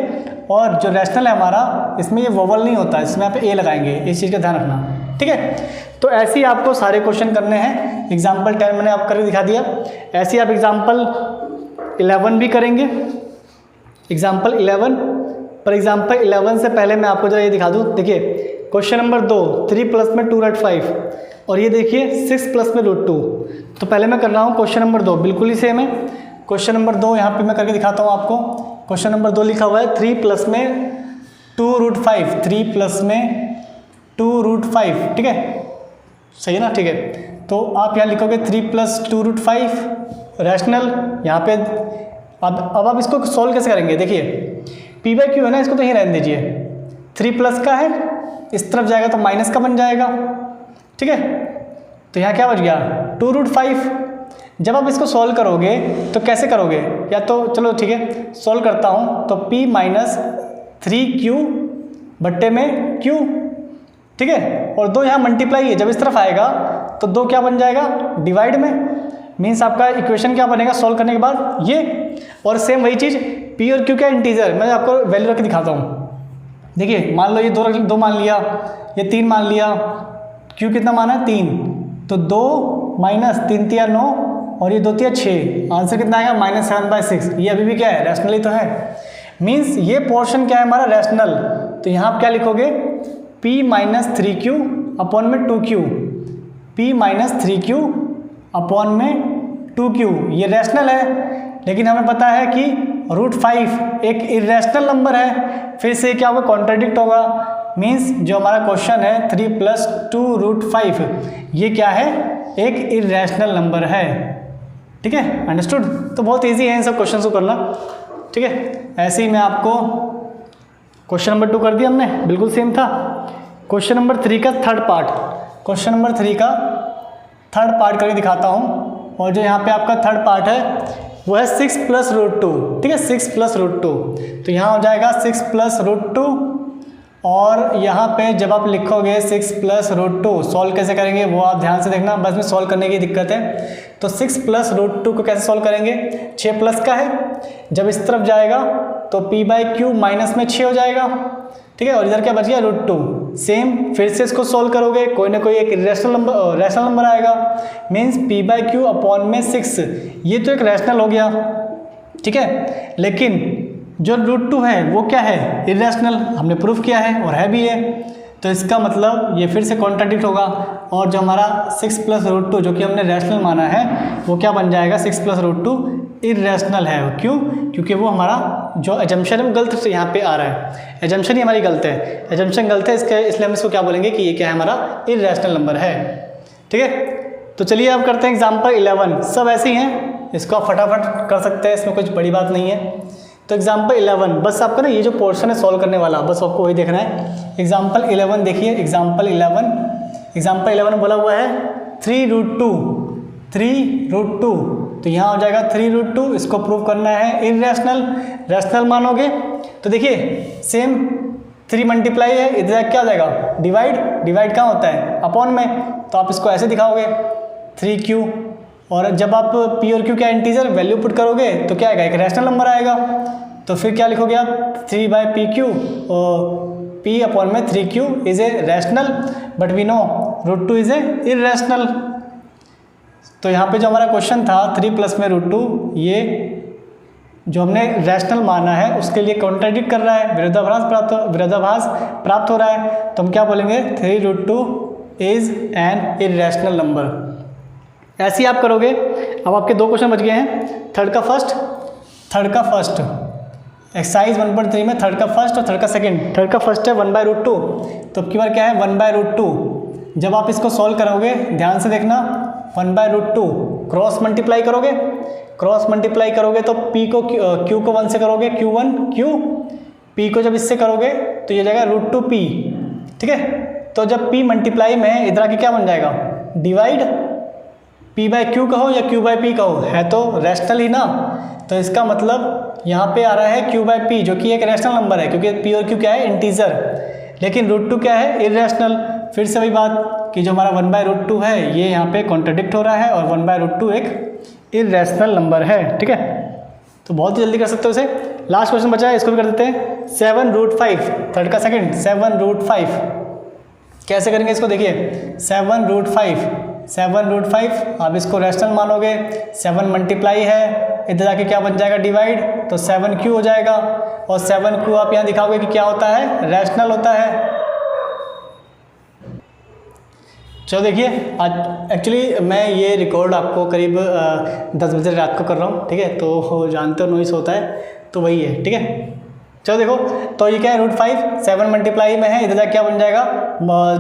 A: और जो रैशनल है हमारा इसमें ये वोवल नहीं होता, इसमें यहाँ पे ए लगाएंगे, इस चीज़ का ध्यान रखना, ठीक है। तो ऐसे ही आपको सारे क्वेश्चन करने हैं। एग्जाम्पल 10 मैंने आप करके दिखा दिया, ऐसे ही आप एग्जाम्पल 11 भी करेंगे। एग्जाम्पल 11, पर एग्जाम्पल 11 से पहले मैं आपको जरा ये दिखा दूँ। देखिए क्वेश्चन नंबर 2, 3 प्लस में 2 रूट 5, और ये देखिए 6 प्लस में रूट 2। तो पहले मैं कर रहा हूँ क्वेश्चन नंबर 2, बिल्कुल ही सेम है। क्वेश्चन नंबर 2 यहाँ पे मैं करके दिखाता हूँ आपको। क्वेश्चन नंबर 2 लिखा हुआ है 3 प्लस में 2 रूट 5, 3 प्लस में 2 रूट 5, ठीक है, सही है ना, ठीक है। तो आप यहाँ लिखोगे 3 प्लस 2 रूट 5 रैशनल, यहाँ पे अब आप इसको सॉल्व कैसे करेंगे। देखिए पी बाई क्यू है ना, इसको तो यहीं रहने दीजिए, 3 प्लस का है, इस तरफ जाएगा तो माइनस का बन जाएगा, ठीक है। तो यहाँ क्या बच गया 2 रूट 5। जब आप इसको सॉल्व करोगे तो कैसे करोगे, या तो चलो ठीक है सॉल्व करता हूँ, तो p माइनस 3q बट्टे में q, ठीक है, और 2 यहाँ मल्टीप्लाई है, जब इस तरफ आएगा तो 2 क्या बन जाएगा डिवाइड में, मीन्स आपका इक्वेशन क्या बनेगा सॉल्व करने के बाद ये। और सेम वही चीज़ p और q क्या इंटीजर, मैं आपको वैल्यू रख के दिखाता हूँ। देखिए मान लो ये 2 मान लिया, ये 3 मान लिया, q कितना माना है 3, तो 2 माइनस 3 3 9, और ये 2 3 6, आंसर कितना आएगा -7/6। ये अभी भी क्या है रैशनल ही तो है, मीन्स ये पोर्शन क्या है हमारा रैशनल। तो यहाँ आप क्या लिखोगे p माइनस 3q अपॉन में 2q, p minus 3q upon में 2q, ये रैशनल है। लेकिन हमें पता है कि रूट 5 एक इरेशनल नंबर है, फिर से क्या होगा कॉन्ट्राडिक्ट होगा, मीन्स जो हमारा क्वेश्चन है 3 प्लस 2 रूट 5 ये क्या है एक इरेशनल नंबर है, ठीक है, अंडरस्टूड। तो बहुत इजी है इन सब क्वेश्चन को करना, ठीक है। ऐसे ही मैं आपको क्वेश्चन नंबर 2 कर दिया हमने, बिल्कुल सेम था। क्वेश्चन नंबर 3 का थर्ड पार्ट, क्वेश्चन नंबर 3 का थर्ड पार्ट करके दिखाता हूँ। और जो यहाँ पे आपका थर्ड पार्ट है वो है 6 प्लस रूट 2, ठीक है, 6 प्लस रूट 2। तो यहाँ हो जाएगा 6 प्लस रूट 2, और यहाँ पे जब आप लिखोगे 6 प्लस रूट 2, सॉल्व कैसे करेंगे वो आप ध्यान से देखना, बस में सॉल्व करने की दिक्कत है। तो 6 प्लस रूट 2 को कैसे सॉल्व करेंगे, 6 प्लस का है, जब इस तरफ जाएगा तो p बाई क्यू माइनस में 6 हो जाएगा, ठीक है, और इधर क्या बच गया रूट 2। सेम फिर से इसको सॉल्व करोगे, कोई ना कोई एक रैशनल नंबर आएगा, means p by Q upon में 6, ये तो एक रैशनल हो गया, ठीक है। लेकिन जो रूट 2 है वो क्या है इरेशनल, हमने प्रूफ किया है और है भी है, तो इसका मतलब ये फिर से कॉन्ट्राडिक्ट होगा। और जो हमारा 6 प्लस रूट 2 जो कि हमने रैशनल माना है वो क्या बन जाएगा 6 प्लस रूट 2 इरेशनल है। क्यों, क्योंकि वो हमारा जो एजम्पशन है वो गलत से यहाँ पे आ रहा है, एजम्पशन ही हमारी गलत है, एजम्पशन गलत है, इसलिए हम इसको क्या बोलेंगे कि ये क्या है हमारा इरेशनल नंबर है, ठीक है। तो चलिए अब करते हैं एग्जाम्पल 11, सब ऐसे ही हैं, इसको आप फटाफट कर सकते हैं, इसमें कुछ बड़ी बात नहीं है। तो एग्जाम्पल 11, बस आपका ना ये जो पोर्शन है सॉल्व करने वाला, बस आपको वही देखना है। एग्जाम्पल 11 देखिए, एग्जाम्पल 11 बोला हुआ है 3 रूट 2, तो यहाँ हो जाएगा 3 रूट 2, इसको प्रूव करना है इरेशनल, रैशनल मानोगे तो देखिए सेम 3 मल्टीप्लाई है, इधर क्या हो जाएगा डिवाइड कहाँ होता है अपॉन में, तो आप इसको ऐसे दिखाओगे 3q, और जब आप p और q क्या इंटीजर वैल्यू पुट करोगे तो क्या आएगा एक रैशनल नंबर आएगा, तो फिर क्या लिखोगे आप 3 बाई पी क्यू, और p अपॉन में 3q is a rational, but we know root 2 is a irrational. तो यहाँ पे जो हमारा क्वेश्चन था 3 प्लस में रूट 2, ये जो हमने रैशनल माना है उसके लिए कॉन्ट्राडिक्ट कर रहा है, विरोधाभास प्राप्त हो रहा है, तो हम क्या बोलेंगे 3 root 2 is an irrational number. ऐसे ही आप करोगे। अब आपके 2 क्वेश्चन बच गए हैं, थर्ड का फर्स्ट एक्सरसाइज 1.3 में थर्ड का फर्स्ट और थर्ड का सेकंड। थर्ड का फर्स्ट है 1/√2, तो अब की बार क्या है 1/√2। जब आप इसको सॉल्व करोगे ध्यान से देखना, 1/√2 क्रॉस मल्टीप्लाई करोगे तो p को q को 1 से करोगे q1 q, p को जब इससे करोगे तो ये जाएगा √2p, ठीक है। तो जब p मल्टीप्लाई में इधर आके क्या बन जाएगा डिवाइड, p बाई क्यू कहो या q बाई p कहो, है तो रैशनल ही ना, तो इसका मतलब यहाँ पे आ रहा है q बाई p जो कि एक रैशनल नंबर है, क्योंकि p और q क्या है इंटीजर, लेकिन √2 क्या है इरेशनल। फिर से वही बात कि जो हमारा 1/√2 है ये यहाँ पे कॉन्ट्रडिक्ट हो रहा है और 1/√2 एक इरेशनल नंबर है। ठीक है, तो बहुत ही जल्दी कर सकते हो इसे। लास्ट क्वेश्चन बचा है, इसको भी कर देते हैं। 7√5, थर्ड का सेकंड, 7√5 कैसे करेंगे इसको देखिए। 7√5 आप इसको रैशनल मानोगे, 7 मल्टीप्लाई है, इधर जाके क्या बन जाएगा डिवाइड, तो 7q हो जाएगा। और 7q आप यहाँ दिखाओगे कि क्या होता है, रैशनल होता है। चलो देखिए, आज एक्चुअली मैं ये रिकॉर्ड आपको करीब 10 बजे रात को कर रहा हूँ। ठीक है, तो जानते हो नॉइस होता है, तो वही है। ठीक है, चलो देखो, तो ये क्या है √5, 7 मल्टीप्लाई में है, इधर जाके क्या बन जाएगा,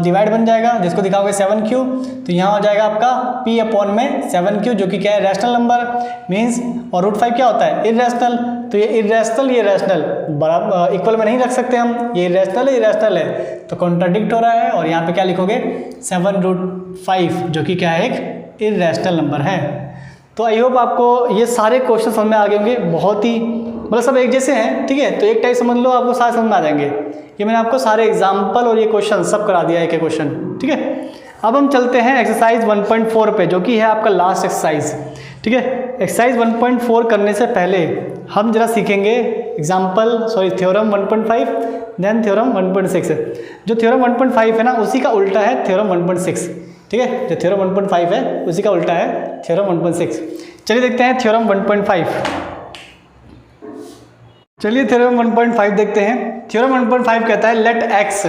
A: डिवाइड बन जाएगा, जिसको दिखाओगे 7q, तो यहाँ हो जाएगा आपका p अपॉन में 7q, जो कि क्या है रैशनल नंबर मीन्स। और √5 क्या होता है, इरेशनल, तो ये इरेशनल ये रैशनल बराबर इक्वल में नहीं रख सकते हम, ये इरेशनल है इरेशनल है, तो कॉन्ट्राडिक्ट हो रहा है। और यहाँ पे क्या लिखोगे 7√5, जो कि क्या है एक इरेशनल नंबर है। तो आई होप आपको ये सारे क्वेश्चन समझ में आ गए होंगे, बहुत ही मतलब सब एक जैसे हैं। ठीक है, तो एक टाइप समझ लो, आपको सारे समझ में आ जाएंगे। ये मैंने आपको सारे एग्जाम्पल और ये क्वेश्चन सब करा दिया है, एक क्वेश्चन। ठीक है, अब हम चलते हैं एक्सरसाइज 1.4 पे, जो कि है आपका लास्ट एक्सरसाइज। ठीक है, एक्सरसाइज 1.4 करने से पहले हम जरा सीखेंगे थ्योरम 1.5 देन थ्योरम 1.6। जो थ्योरम 1.5 है ना, उसी का उल्टा है थ्योरम 1.6। ठीक है, जो थ्योरम 1.5 है उसी का उल्टा है थ्योरम 1.6। चलिए देखते हैं थ्योरम 1.5। चलिए थ्योरम 1.5 देखते हैं। थ्योरम 1.5 कहता है let x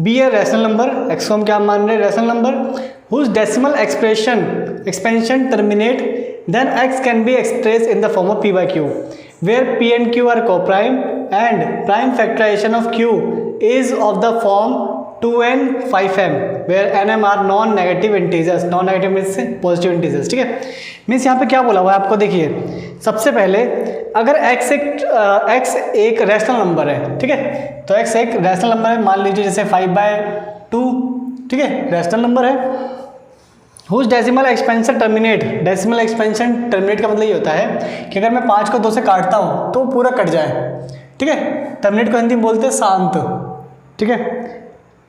A: be a rational number, x को हम क्या मान रहे हैं rational number, whose decimal expansion terminate then x can be express in the form of p/q where p and q are coprime and prime factorization of q is of the form 2n 5m where nm are non negative integers, non negative means positive integers. ठीक है, means यहाँ पे क्या बोला हुआ है आपको देखिए। सबसे पहले अगर x एक रैशनल नंबर है, ठीक है, तो x एक रैशनल नंबर है, मान लीजिए जैसे 5/2, ठीक है, रैशनल नंबर है। Whose decimal expansion terminate, decimal expansion terminate का मतलब ये होता है कि अगर मैं 5 को 2 से काटता हूँ तो पूरा कट जाए। ठीक है, टर्मिनेट को हिंदी में बोलते हैं शांत। ठीक है,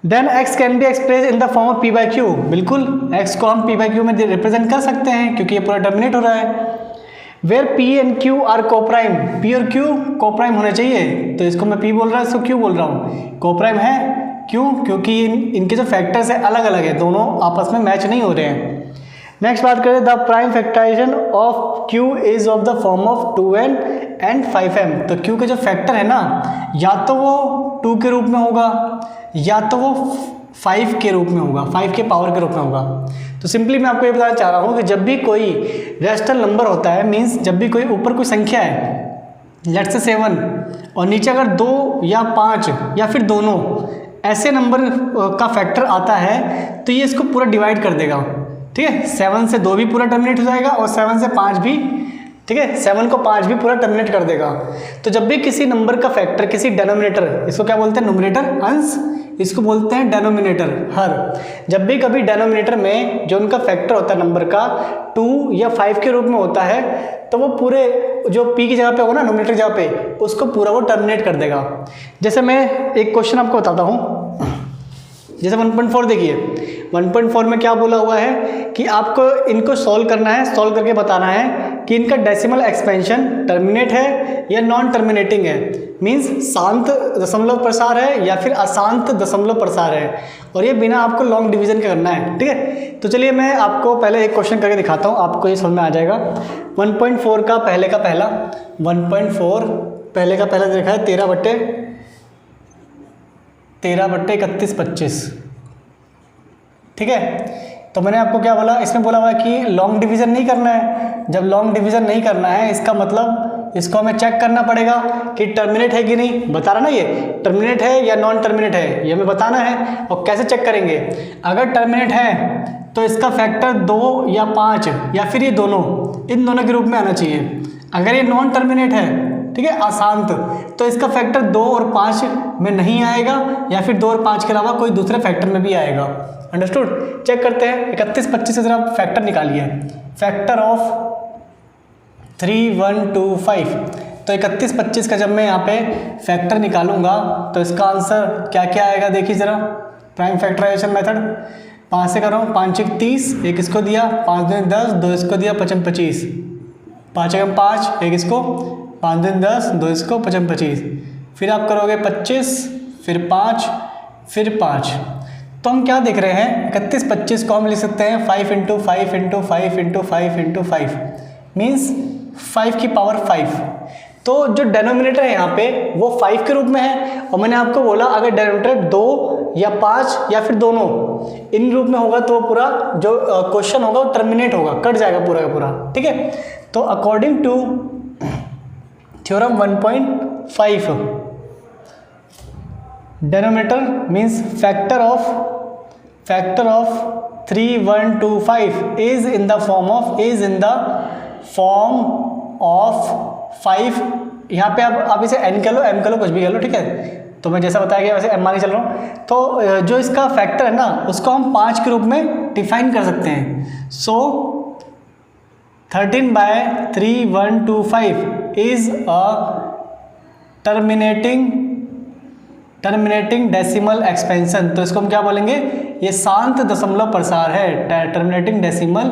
A: then x can be express in the form of p/q, बिल्कुल x को हम p/q में रिप्रेजेंट कर सकते हैं क्योंकि ये पूरा टर्मिनेट हो रहा है। Where p and q are coprime, p और q कोप्राइम होने चाहिए, तो इसको मैं p बोल रहा हूँ, इसको q बोल रहा हूँ। कोप्राइम है क्यों, क्योंकि इनके जो फैक्टर्स है अलग अलग है, दोनों आपस में मैच नहीं हो रहे हैं। नेक्स्ट बात करें, the prime factorization of q is of the form of 2n and 5m, तो q के जो फैक्टर है ना, या तो वो 2 के रूप में होगा या तो वो 5 के रूप में होगा, 5 के पावर के रूप में होगा। तो सिंपली मैं आपको ये बताना चाह रहा हूँ कि जब भी कोई रैशनल नंबर होता है, मीन्स जब भी कोई ऊपर कोई संख्या है, लेट्स से 7, और नीचे अगर 2 या 5 या फिर दोनों ऐसे नंबर का फैक्टर आता है, तो ये इसको पूरा डिवाइड कर देगा। ठीक है, 7 से 2 भी पूरा टर्मिनेट हो जाएगा और 7 से 5 भी, ठीक है, 7 को 5 भी पूरा टर्मिनेट कर देगा। तो जब भी किसी नंबर का फैक्टर, किसी डेनोमिनेटर, इसको क्या बोलते हैं न्यूमरेटर अंश, इसको बोलते हैं डेनोमिनेटर हर, जब भी कभी डेनोमिनेटर में जो उनका फैक्टर होता है नंबर का 2 या 5 के रूप में होता है, तो वो पूरे जो p की जगह पे होगा ना, न्यूमरेटर जगह पे, उसको पूरा वो टर्मिनेट कर देगा। जैसे मैं एक क्वेश्चन आपको बताता हूँ, जैसे 1.4 देखिए, 1.4 में क्या बोला हुआ है कि आपको इनको सॉल्व करना है, सॉल्व करके बताना है कि इनका डेसिमल एक्सपेंशन टर्मिनेट है या नॉन टर्मिनेटिंग है, मींस शांत दशमलव प्रसार है या फिर अशांत दशमलव प्रसार है, और ये बिना आपको लॉन्ग डिवीजन के करना है। ठीक है, तो चलिए मैं आपको पहले एक क्वेश्चन करके दिखाता हूँ, आपको ये समझ में आ जाएगा। 1.4 का पहले का पहला 1.4 पहले का पहला देखा है 13/31/25। ठीक है, तो मैंने आपको क्या बोला, इसमें बोला हुआ है कि लॉन्ग डिवीजन नहीं करना है। जब लॉन्ग डिवीजन नहीं करना है, इसका मतलब इसको हमें चेक करना पड़ेगा कि टर्मिनेट है कि नहीं। बता रहा ना, ये टर्मिनेट है या नॉन टर्मिनेट है, ये हमें बताना है। और कैसे चेक करेंगे, अगर टर्मिनेट है तो इसका फैक्टर 2 या 5 या फिर ये दोनों, इन दोनों के रूप में आना चाहिए। अगर ये नॉन टर्मिनेट है, ठीक है, अशांत, तो इसका फैक्टर 2 और 5 में नहीं आएगा, या फिर 2 और 5 के अलावा कोई दूसरे फैक्टर में भी आएगा। अंडरस्टूड, चेक करते हैं। 31/25 से जरा फैक्टर निकालिए, फैक्टर ऑफ 3, 1, 2, 5। तो 31/25 का जब मैं यहाँ पे फैक्टर निकालूंगा तो इसका आंसर क्या क्या आएगा, देखिए ज़रा, प्राइम फैक्टराइजेशन मेथड। 5 से कर रहा हूँ, 5 एक 30, एक इसको दिया, 5 दूनी 10, 2 इसको दिया, 55 25, 5 एकम 5, एक इसको, 5 दूनी 10, 2 इसको, 55 25, फिर आप करोगे 25, फिर 5, फिर 5। तो हम क्या देख रहे हैं, 31 25 को हम लिख सकते हैं 5 into 5 into 5 into 5 into 5 means 5 की पावर 5। तो जो डेनोमिनेटर है यहाँ पे वो 5 के रूप में है, और मैंने आपको बोला अगर डेनोमिनेटर 2 या 5 या फिर दोनों इन रूप में होगा तो पूरा जो क्वेश्चन होगा वो टर्मिनेट होगा, कट जाएगा पूरा का पूरा। ठीक है, तो according to theorem 1.5 denominator means factor of 3 1 2 5 is in the form of 5। यहाँ पे आप इसे n कर लो, m कर लो, कुछ भी कर लो, ठीक है। तो मैं जैसा बताया गया वैसे m मान के चल रहा हूँ। तो जो इसका फैक्टर है ना उसको हम 5 के रूप में डिफाइन कर सकते हैं। सो 13/3 1 2 5 is a terminating decimal expansion. तो इसको हम क्या बोलेंगे, ये शांत दशमलव प्रसार है, टर्मिनेटिंग डेसिमल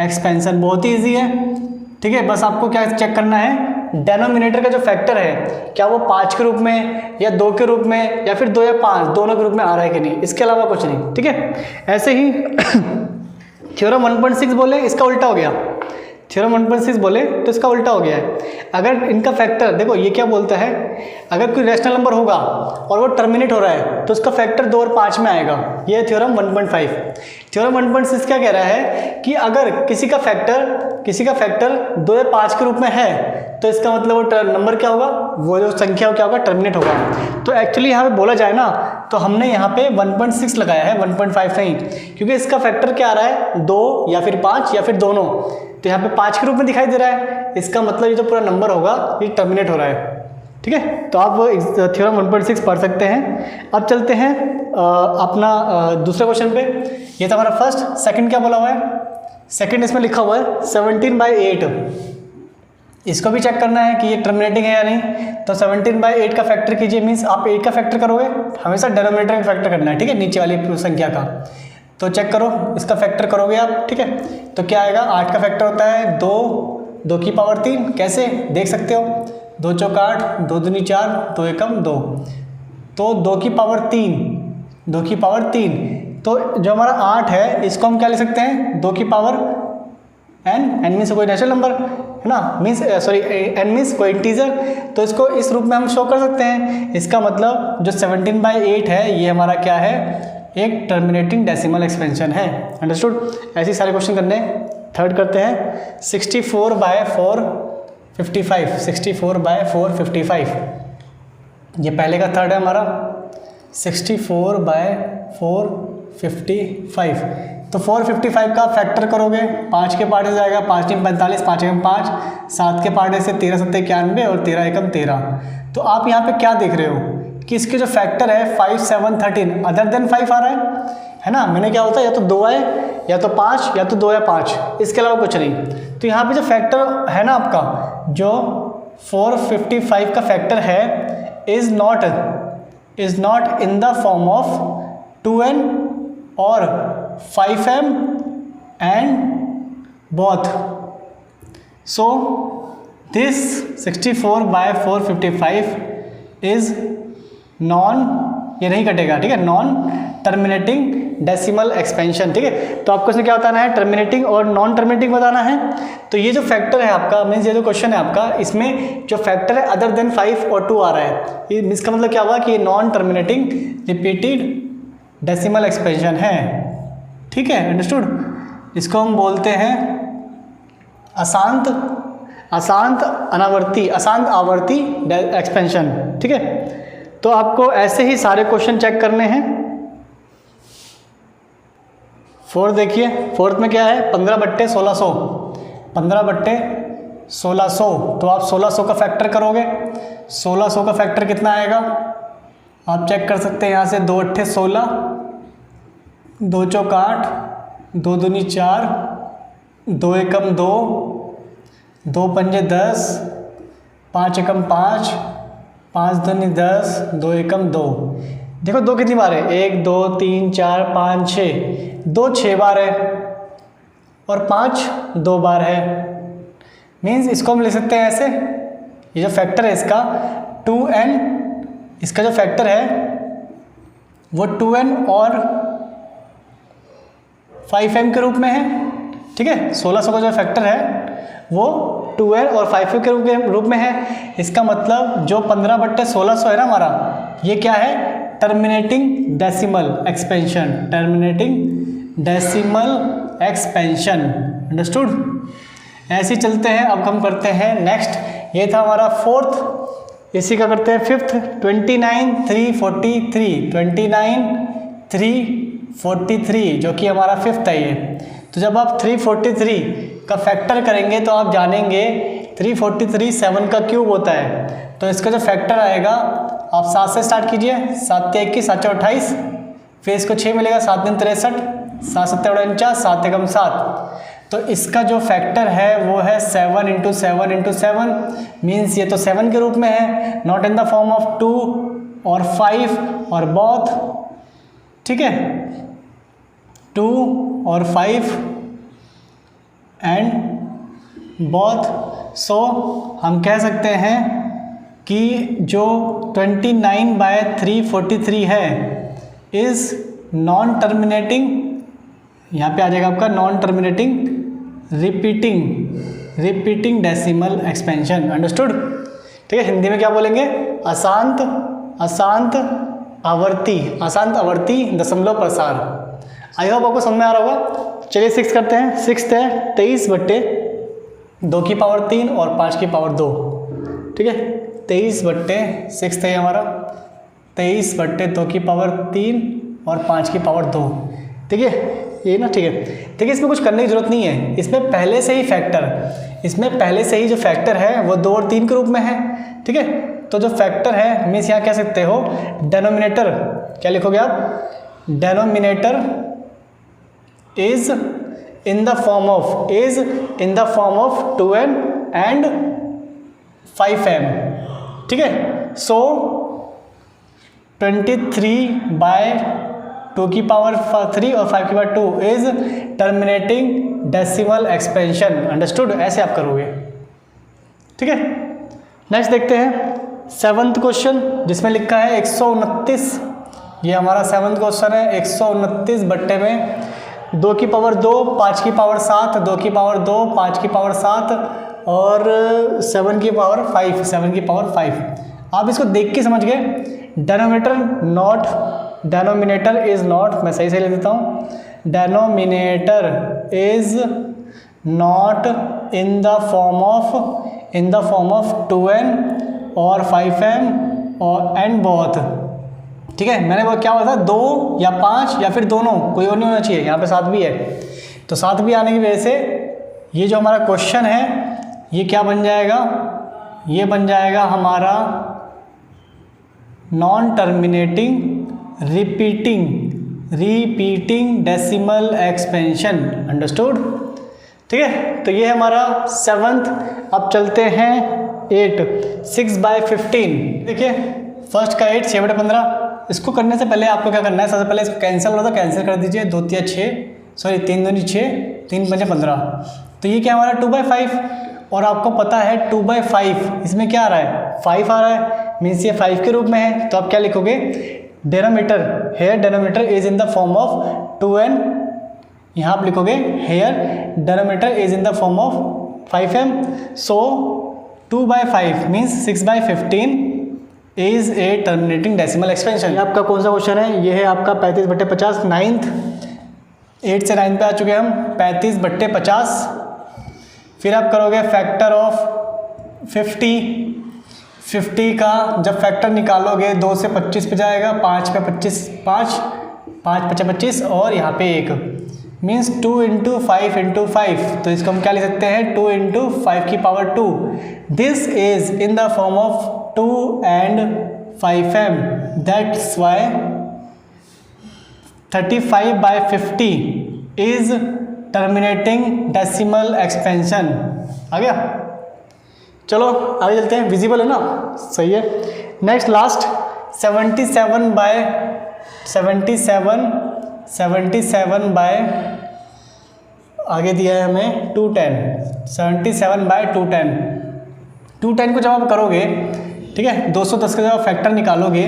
A: एक्सपेंशन। बहुत ही ईजी है, ठीक है। बस आपको क्या चेक करना है, डेनोमिनेटर का जो फैक्टर है क्या वो 5 के रूप में या 2 के रूप में या फिर 2 या 5 दोनों के रूप में आ रहा है कि नहीं, इसके अलावा कुछ नहीं, ठीक है। ऐसे ही थ्योरम 1.6 बोले इसका उल्टा हो गया, थ्योरम 1.6 बोले तो इसका उल्टा हो गया है। अगर इनका फैक्टर देखो, ये क्या बोलता है, अगर कोई रैशनल नंबर होगा और वो टर्मिनेट हो रहा है तो उसका फैक्टर 2 और 5 में आएगा। ये है थ्योरम 1.5। थ्योरम 1.6 क्या कह रहा है कि अगर किसी का फैक्टर 2 या 5 के रूप में है तो इसका मतलब वो नंबर क्या होगा, वो जो संख्या क्या होगा, टर्मिनेट होगा। तो एक्चुअली यहाँ पे बोला जाए ना तो हमने यहाँ पे 1.6 लगाया है, 1.5 नहीं, क्योंकि इसका फैक्टर क्या आ रहा है, 2 या फिर 5 या फिर दोनों। तो यहाँ पे 5 के रूप में दिखाई दे रहा है, इसका मतलब ये जो पूरा नंबर होगा ये टर्मिनेट हो रहा है, ठीक है। तो आप थ्योरम 1.6 पढ़ सकते हैं। अब चलते हैं अपना दूसरे क्वेश्चन पे। ये था हमारा फर्स्ट। सेकंड क्या बोला हुआ है, सेकंड इसमें लिखा हुआ है 17/8। इसको भी चेक करना है कि ये टर्मिनेटिंग है या नहीं। तो 17/8 का फैक्टर कीजिए, मीन्स आप 8 का फैक्टर करोगे, हमेशा डेनोमिनेटर का फैक्टर करना है, ठीक है, नीचे वाली संख्या का। तो चेक करो, इसका फैक्टर करोगे आप, ठीक है। तो क्या आएगा, 8 का फैक्टर होता है 2 की पावर 3। कैसे देख सकते हो, 2 चौक 8, 2 दूनी 4, 2 एकम 2, तो 2 की पावर 3। तो जो हमारा 8 है इसको हम क्या ले सकते हैं, 2 की पावर n मीन्स कोई नेचुरल नंबर है ना, मीन्स सॉरी n मीन्स कोई इंटीजर। तो इसको इस रूप में हम शो कर सकते हैं। इसका मतलब जो 17/8 है ये हमारा क्या है, एक टर्मिनेटिंग डेसिमल एक्सपेंशन है। अंडरस्टूड। ऐसे सारे क्वेश्चन करने। थर्ड करते हैं 64/455। 64/455 ये पहले का थर्ड है हमारा, 64/455। तो 455 का फैक्टर करोगे, 5 के पार्ट से जाएगा, 5 3 45, 5 एकम 5, 7 के पार्ट से 13 7 91 और 13 एकम 13। तो आप यहाँ पे क्या देख रहे हो कि इसके जो फैक्टर है 5 7 13 अदर देन 5 आ रहा है ना। मैंने क्या होता है, या तो 2 आए या तो 5 या तो 2 या 5, इसके अलावा कुछ नहीं। तो यहाँ पे जो फैक्टर है ना आपका, जो 455 का फैक्टर है is not in the form of 2n और 5m and both. So this 64/455 is ये नहीं कटेगा, ठीक है, नॉन टर्मिनेटिंग डेसिमल एक्सपेंशन, ठीक है। तो आपको इसमें क्या बताना है, टर्मिनेटिंग और नॉन टर्मिनेटिंग बताना है। तो ये जो फैक्टर है आपका, मीन्स ये जो क्वेश्चन है आपका, इसमें जो फैक्टर है अदर देन 5 और 2 आ रहा है, इसका मतलब क्या हुआ कि ये non terminating repeated decimal expansion है, ठीक है। अंडरस्टूड। इसको हम बोलते हैं अशांत आवर्ती एक्सपेंशन, ठीक है। तो आपको ऐसे ही सारे क्वेश्चन चेक करने हैं। फोर्थ देखिए, फोर्थ में क्या है, 15/1600। 15/1600 तो आप 1600 का फैक्टर करोगे, 1600 का फैक्टर कितना आएगा आप चेक कर सकते हैं। यहाँ से 2 8 16, 2 चौक 8, 2 दूनी 4, 2 एकम 2, 2 पंजे 10, 5 एकम 5, 5 दूनी 10, 2 एकम 2। देखो 2 कितनी बार है, 1 2 3 4 5 6, 2 6 बार है और 5 2 बार है। मीन्स इसको हम लिख सकते हैं ऐसे, ये जो फैक्टर है इसका 2n, इसका जो फैक्टर है वो 2n और 5m के रूप में है। ठीक है, 1600 का जो फैक्टर है वो 2n और 5m के रूप में है। इसका मतलब जो 15/1600 है ना हमारा, ये क्या है, terminating decimal expansion, terminating decimal expansion. Understood. ऐसे ही चलते हैं। अब हम करते हैं नेक्स्ट, ये था हमारा फोर्थ, इसी का करते हैं फिफ्थ। 29,343, 29,343 जो कि हमारा फिफ्थ है ये। तो जब आप 343 का फैक्टर करेंगे तो आप जानेंगे 343 7 का क्यूब होता है। तो इसका जो फैक्टर आएगा, आप 7 से स्टार्ट कीजिए, 7 21 7 28, फिर इसको 6 मिलेगा, 7 दिन 63, 7 7 49, 7 एकम 7। तो इसका जो फैक्टर है वो है 7 × 7 × 7, मीन्स ये तो 7 के रूप में है, not in the form of 2 और 5 और बोथ। ठीक है, 2 और 5 एंड बोथ। सो हम कह सकते हैं कि जो 29/343 है इज़ नॉन टर्मिनेटिंग, यहाँ पे आ जाएगा आपका non terminating repeating decimal expansion. Understood. ठीक है, हिंदी में क्या बोलेंगे, अशांत आवर्ती दशमलव प्रसार। आई होप आपको समझ में आ रहा होगा। चलिए 6 करते हैं। 6 है 23/2 और 5/2। ठीक है, 23/6 है हमारा, 23/2 और 5/2। ठीक है, ये ना। ठीक है, देखिए इसमें कुछ करने की जरूरत नहीं है, इसमें पहले से ही जो फैक्टर है वो 2 और 3 के रूप में है। ठीक है, तो जो फैक्टर है मीन्स यहाँ कह सकते हो डेनोमिनेटर, क्या लिखोगे आप, denominator is in the form of 2n and 5m। ठीक है, सो 23/2 और 5/2 is terminating decimal expansion. Understood. ऐसे आप करोगे। ठीक है, नेक्स्ट देखते हैं 7th क्वेश्चन, जिसमें लिखा है 129। ये हमारा 7th क्वेश्चन है। 129 बट्टे में 2/2, 5/7, 2/2, 5/7 और 7/5। आप इसको देख के समझ गए। डेनोमिनेटर इज नॉट, मैं सही लिख देता हूँ, denominator is not in the form of 2n और 5m और एंड बोथ। ठीक है, मैंने वो क्या बोला था, 2 या 5 या फिर दोनों, कोई और नहीं होना चाहिए। यहाँ पे 7 भी है, तो 7 भी आने की वजह से ये जो हमारा क्वेश्चन है ये क्या बन जाएगा, ये बन जाएगा हमारा non terminating repeating decimal expansion. Understood. ठीक है, तो ये हमारा 7th। अब चलते हैं 8, 6/15। देखिए फर्स्ट का 8, 6/15। इसको करने से पहले आपको क्या करना है, सबसे पहले इसको कैंसिल हो रहा था, कैंसिल कर दीजिए। 2 3 6, सॉरी 3 दूनी 6, 3 5 15। तो ये क्या हमारा 2/5, और आपको पता है 2/5 इसमें क्या आ रहा है, 5 आ रहा है, मीन्स ये 5 के रूप में है। तो आप क्या लिखोगे, denominator is in the form of 2n। यहाँ आप लिखोगे denominator is in the form of 5m। So 2/5 means 6/15 is a terminating decimal expansion. ये आपका कौन सा क्वेश्चन है, ये है आपका 35/50, 9th। 8 से 9 पे आ चुके हैं हम। 35/50। फिर आप करोगे फैक्टर ऑफ 50 का जब फैक्टर निकालोगे 2 से 25 पे जाएगा, 5 पे 25, 5 25 और यहाँ पे 1, मीन्स 2 × 5 × 5। तो इसको हम क्या लिख सकते हैं, 2 × 5/2। This is in the form of 2 and 5m। That's why 35/50 is terminating decimal expansion. आ गया। चलो आगे चलते हैं। विजिबल है ना, सही है। नेक्स्ट लास्ट 77 बाय आगे दिया है हमें 210, 77/210। 210 को जब आप करोगे, ठीक है, 210 का जब आप फैक्टर निकालोगे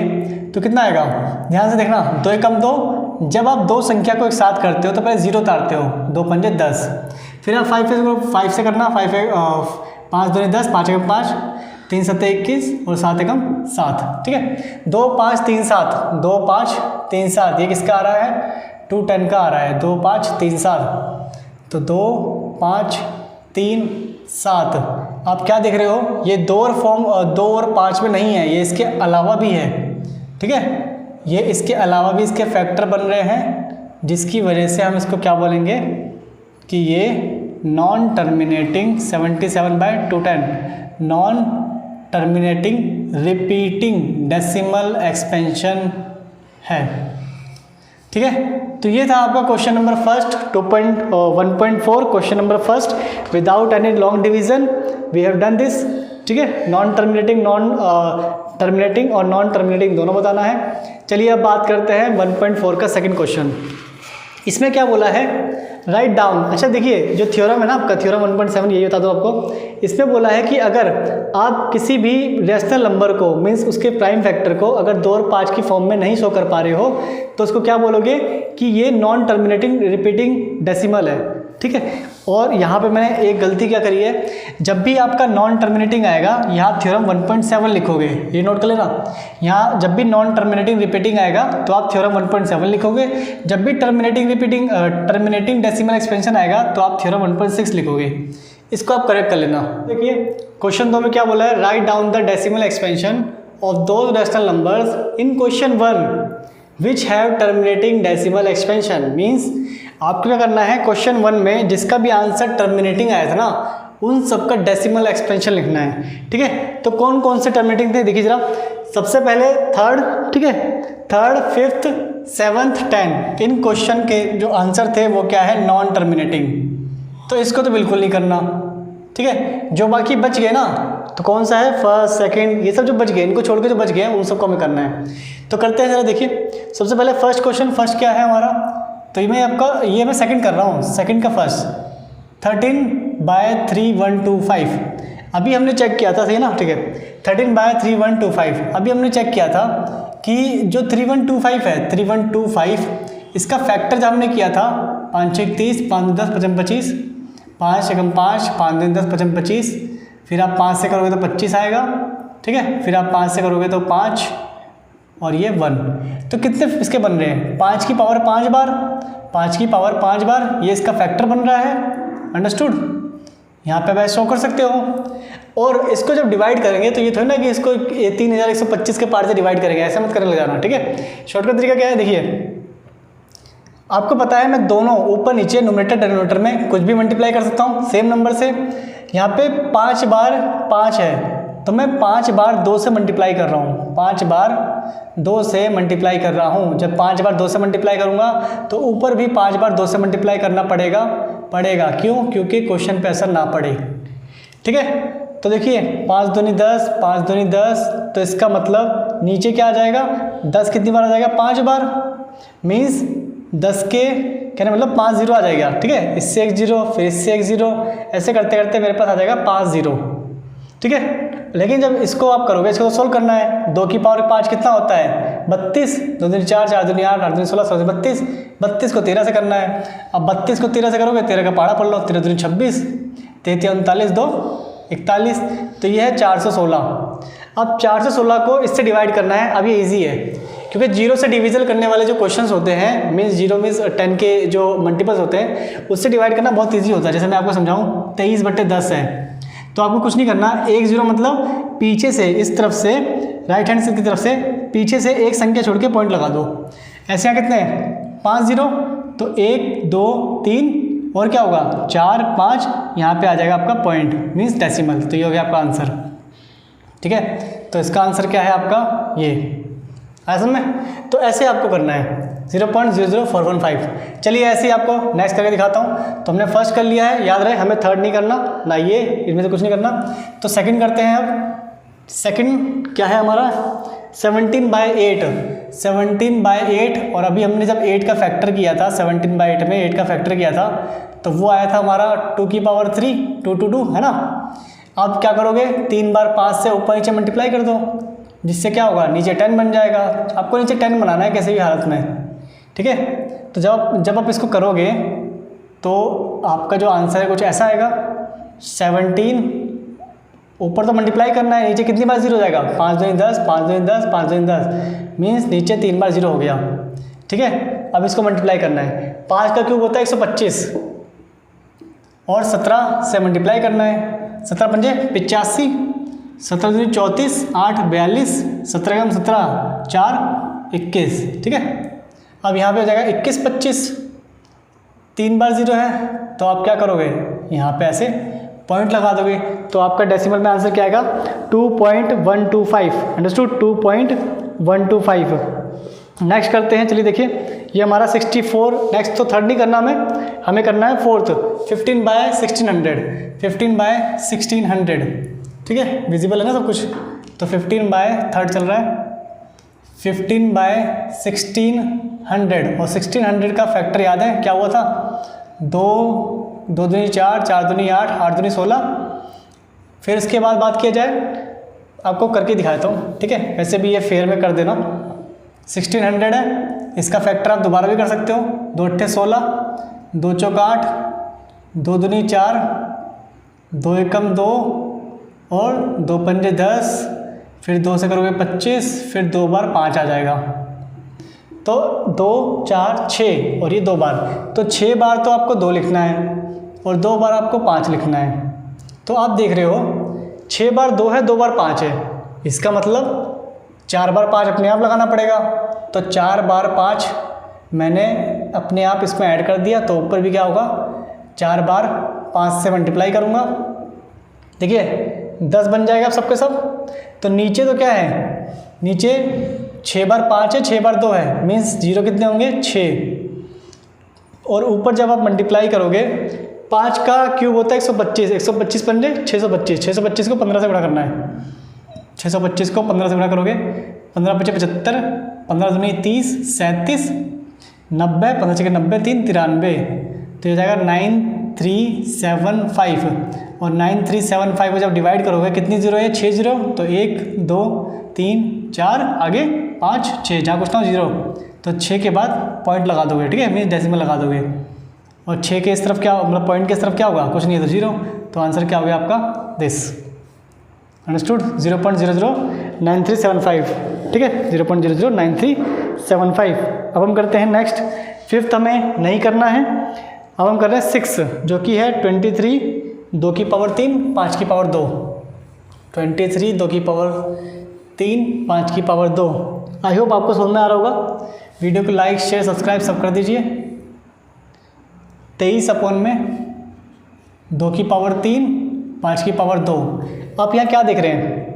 A: तो कितना आएगा, ध्यान से देखना, 2 एकम 2। जब आप दो संख्या को एक साथ करते हो तो पहले 0 उतारते हो, 2 पंजे 10, फिर आप 5 से करना, 5 दूनी 10, 5 एकम 5, 3 सत्ते 21 और 7 एकम 7, ठीक है। 2 5 3 7, 2 5 3 7, ये किसका आ रहा है, 210 का आ रहा है, 2 5 3 7, तो 2 5 3 7। आप क्या देख रहे हो, ये 2 और 5 में नहीं है, ये इसके अलावा भी है, ठीक है, ये इसके अलावा भी इसके फैक्टर बन रहे हैं, जिसकी वजह से हम इसको क्या बोलेंगे कि ये non terminating 77/210 non terminating repeating decimal expansion है, ठीक है। तो ये था आपका question number first 1.4, question number first without any long division we have done this, ठीक है। नॉन टर्मिनेटिंग और नॉन टर्मिनेटिंग दोनों बताना है। चलिए अब बात करते हैं 1.4 का सेकंड क्वेश्चन। इसमें क्या बोला है, राइट डाउन। अच्छा देखिए, जो थ्योरम है ना आपका, थ्योरम 1.7, यही बता दो आपको। इसमें बोला है कि अगर आप किसी भी रेशनल नंबर को, मीन्स उसके प्राइम फैक्टर को अगर 2 और 5 की फॉर्म में नहीं शो कर पा रहे हो तो उसको क्या बोलोगे कि ये नॉन टर्मिनेटिंग रिपीटिंग डेसिमल है, ठीक है। और यहाँ पे मैंने एक गलती क्या करी है, जब भी आपका नॉन टर्मिनेटिंग आएगा यहाँ थ्योरम 1.7 लिखोगे, ये नोट कर लेना। यहाँ जब भी नॉन टर्मिनेटिंग रिपीटिंग आएगा तो आप थ्योरम 1.7 लिखोगे, जब भी टर्मिनेटिंग डेसिमल एक्सपेंशन आएगा तो आप थ्योरम 1.6 लिखोगे। इसको आप करेक्ट कर लेना। देखिए क्वेश्चन 2 में क्या बोला है, write down the decimal expansion of those rational numbers in question 1 which have terminating decimal expansion. Means आपको क्या करना है, क्वेश्चन 1 में जिसका भी आंसर टर्मिनेटिंग आया था ना, उन सबका डेसिमल एक्सपेंशन लिखना है, ठीक है। तो कौन कौन से टर्मिनेटिंग थे देखिए जरा। सबसे पहले 3rd, ठीक है, 3rd 5th 7th 10, इन क्वेश्चन के जो आंसर थे वो क्या है, नॉन टर्मिनेटिंग, तो इसको तो बिल्कुल नहीं करना, ठीक है। जो बाकी बच गए ना, तो कौन सा है, 1st 2nd, ये सब जो बच गए, इनको छोड़ के जो बच गए उन सबको हमें करना है। तो करते हैं जरा। देखिए सबसे पहले फर्स्ट क्वेश्चन, फर्स्ट क्या है हमारा, तो ये मैं आपका, ये मैं सेकंड कर रहा हूँ, सेकंड का फर्स्ट 13/3125। अभी हमने चेक किया था, सही ना, ठीक है, 13/3125। अभी हमने चेक किया था कि जो 3125 है, 3125, इसका फैक्टर जब हमने किया था 5 31, 5 10 55 25, 5 एकम 5, 5 10 55 25, फिर आप 5 से करोगे तो 25 आएगा, ठीक है, फिर आप 5 से करोगे तो 5 और ये 1। तो कितने इसके बन रहे हैं, 5 की पावर 5 बार, 5 की पावर 5 बार, ये इसका फैक्टर बन रहा है, अंडरस्टूड। यहाँ पे आप शो कर सकते हो। और इसको जब डिवाइड करेंगे तो ये थोड़ी ना कि इसको 3125 के पार्ट से डिवाइड करेंगे, ऐसा मत करने लग जाना, ठीक है। शॉर्टकट तरीका क्या है, देखिए आपको पता है मैं दोनों ऊपर नीचे न्यूमरेटर डिनोमिनेटर में कुछ भी मल्टीप्लाई कर सकता हूँ सेम नंबर से। यहाँ पे 5 बार 5 है तो मैं 5 बार 2 से मल्टीप्लाई कर रहा हूँ, 5 बार 2 से मल्टीप्लाई कर रहा हूँ। जब 5 बार 2 से मल्टीप्लाई करूँगा तो ऊपर भी 5 बार 2 से मल्टीप्लाई करना पड़ेगा। क्यों? क्योंकि क्वेश्चन पे असर ना पड़े, ठीक है। तो देखिए 5 दूनी 10, 5 दूनी 10, तो इसका मतलब नीचे क्या आ जाएगा, 10 कितनी बार आ जाएगा, 5 बार, मीन्स 10 के कहने मतलब 5 0 आ जाएगा, ठीक है। इससे एक 0, फिर इससे एक 0, ऐसे करते करते मेरे पास आ जाएगा 5 0, ठीक है। लेकिन जब इसको आप करोगे, इसको सोल्व करना है, 2 की पावर 5 कितना होता है, 32, 2 दूनी 4, 4 दूनी 8, 8 दूनी 16, 16 32, 32 को 13 से करना है। अब 32 को 13 से करोगे, 13 का पहाड़ा पढ़ लो, 13 दूनी 26, 33 39, 2 41, तो ये है 416। अब 416 को इससे डिवाइड करना है। अब ये ईजी है क्योंकि 0 से डिविजन करने वाले जो क्वेश्चंस होते हैं, मीन्स 0 मीन्स 10 के जो मल्टीपल्स होते हैं, उससे डिवाइड करना बहुत ईजी होता है। जैसे मैं आपको समझाऊँ, 23/10 है, तो आपको कुछ नहीं करना, 1 0 मतलब पीछे से इस तरफ से, राइट हैंड साइड की तरफ से पीछे से एक संख्या छोड़ के पॉइंट लगा दो। ऐसे यहाँ कितने हैं, 5 0, तो 1 2 3 और क्या होगा 4 5, यहाँ पे आ जाएगा आपका पॉइंट, मीन्स डेसिमल। तो ये हो गया आपका आंसर, ठीक है। तो इसका आंसर क्या है आपका, ये ऐसा में। तो ऐसे आपको करना है 0.00415। चलिए ऐसे ही आपको नेक्स्ट करके दिखाता हूँ। तो हमने फर्स्ट कर लिया है, याद रहे हमें थर्ड नहीं करना ना, ये इनमें से कुछ नहीं करना। तो सेकंड करते हैं। अब सेकंड क्या है हमारा, 17/8, 17/8 और अभी हमने जब 8 का फैक्टर किया था, 17/8 में 8 का फैक्टर किया था तो वो आया था हमारा 2 की पावर 3, 2 है ना। अब क्या करोगे, 3 बार 5 से ऊपर नीचे मल्टीप्लाई कर दो, जिससे क्या होगा, नीचे 10 बन जाएगा। आपको नीचे 10 बनाना है किसी भी हालत में, ठीक है। तो जब आप इसको करोगे तो आपका जो आंसर है कुछ ऐसा आएगा, 17, ऊपर तो मल्टीप्लाई करना है, नीचे कितनी बार 0 हो जाएगा, 5 दूनी 10, 5 दूनी 10, 5 दूनी 10, मीन्स नीचे 3 बार 0 हो गया, ठीक है। अब इसको मल्टीप्लाई करना है, 5 का क्यूब होता है 125 और 17 से मल्टीप्लाई करना है, 17 पंजे 85, 17 दूनी 34, 8 42, 17 कम 17, 4 21, ठीक है। अब यहाँ पे हो जाएगा 21 25, 3 बार 0 है तो आप क्या करोगे, यहाँ पे ऐसे पॉइंट लगा दोगे तो आपका डेसिमल में आंसर क्या आएगा, 2.125, अंडरस्टूड, 2.125। नेक्स्ट करते हैं, चलिए देखिए ये हमारा 64, नेक्स्ट तो थर्ड नहीं करना हमें करना है फोर्थ, 15/1600, 15/1600, ठीक है, विजिबल है ना सब कुछ। तो 15/3 चल रहा है, 15/1600 और 1600 का फैक्टर याद है क्या हुआ था, 2 दूनी 4, 4 दूनी 8, 8 दूनी 16। फिर इसके बाद बात किया जाए, आपको करके दिखाता हूँ, ठीक है, वैसे भी ये फेयर में कर देना। 1600 है, इसका फैक्टर आप दोबारा भी कर सकते हो, 2 अट्ठे 16, 2 चौक 8, 2 दूनी 4, 2 एकम 2 और 2 पंजे 10, फिर 2 से करोगे 25, फिर 2 बार 5 आ जाएगा, तो 2 4 6 और ये 2 बार, तो 6 बार तो आपको 2 लिखना है और 2 बार आपको 5 लिखना है। तो आप देख रहे हो 6 बार 2 है, 2 बार 5 है, इसका मतलब 4 बार 5 अपने आप लगाना पड़ेगा। तो 4 बार 5 मैंने अपने आप इसमें ऐड कर दिया, तो ऊपर भी क्या होगा, 4 बार 5 से मल्टीप्लाई करूँगा, देखिए 10 बन जाएगा सबके सब। तो नीचे तो क्या है, नीचे 6 बार 5 है, 6 बार 2 है, मीन्स 0 कितने होंगे 6। और ऊपर जब आप मल्टीप्लाई करोगे, 5 का क्यूब होता है 125, 125 पंजे 625, 625 को 15 से गुणा करना है, 625 को 15 से गुणा करोगे, 15 पचे 75, 15 दूनी 30, 37, 90, 15 छके 90, 3 93, तो ये जाएगा 9375। और 9375 को जब डिवाइड करोगे कितनी जीरो है, 6 जीरो, तो 1 2 3 4 आगे 5 6, जहाँ पूछता हूँ 0, तो 6 के बाद पॉइंट लगा दोगे, ठीक है, मीन्स डेसिमल लगा दोगे। और 6 के इस तरफ क्या, मतलब पॉइंट के इस तरफ क्या होगा, कुछ नहीं है तो 0, तो आंसर क्या हो गया आपका दिस, अंडरस्टूड, 0.009375, ठीक है, 0.009375। अब हम करते हैं नेक्स्ट, फिफ्थ हमें नहीं करना है, अब हम कर रहे हैं 6, जो कि है 23 2 की पावर 3 5 की पावर 2, 23 2 की पावर 3 5 की पावर 2। आई होप आपको समझ में आ रहा होगा। वीडियो को लाइक शेयर सब्सक्राइब सब कर दीजिए। 23/2 की पावर 3 5 की पावर 2। आप यहाँ क्या देख रहे हैं,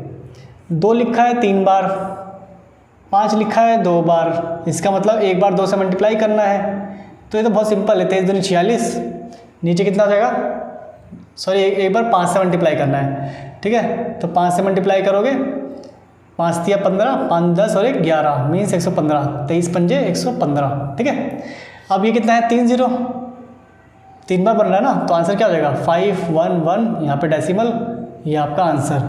A: 2 लिखा है 3 बार, 5 लिखा है 2 बार, इसका मतलब एक बार 2 से मल्टीप्लाई करना है। तो ये तो बहुत सिंपल है, 23 दूनी 46, नीचे कितना हो जाएगा, सॉरी एक बार 5 से मल्टीप्लाई करना है, ठीक है, तो 5 से मल्टीप्लाई करोगे, 5 दिया 15, 5 10 और 1 11, मीन्स 115, 23 पंजे 115, ठीक है। अब ये कितना है, 3 0, 3 बार बन रहा है ना, तो आंसर क्या हो जाएगा 511, यहाँ पे डेसिमल, ये आपका आंसर,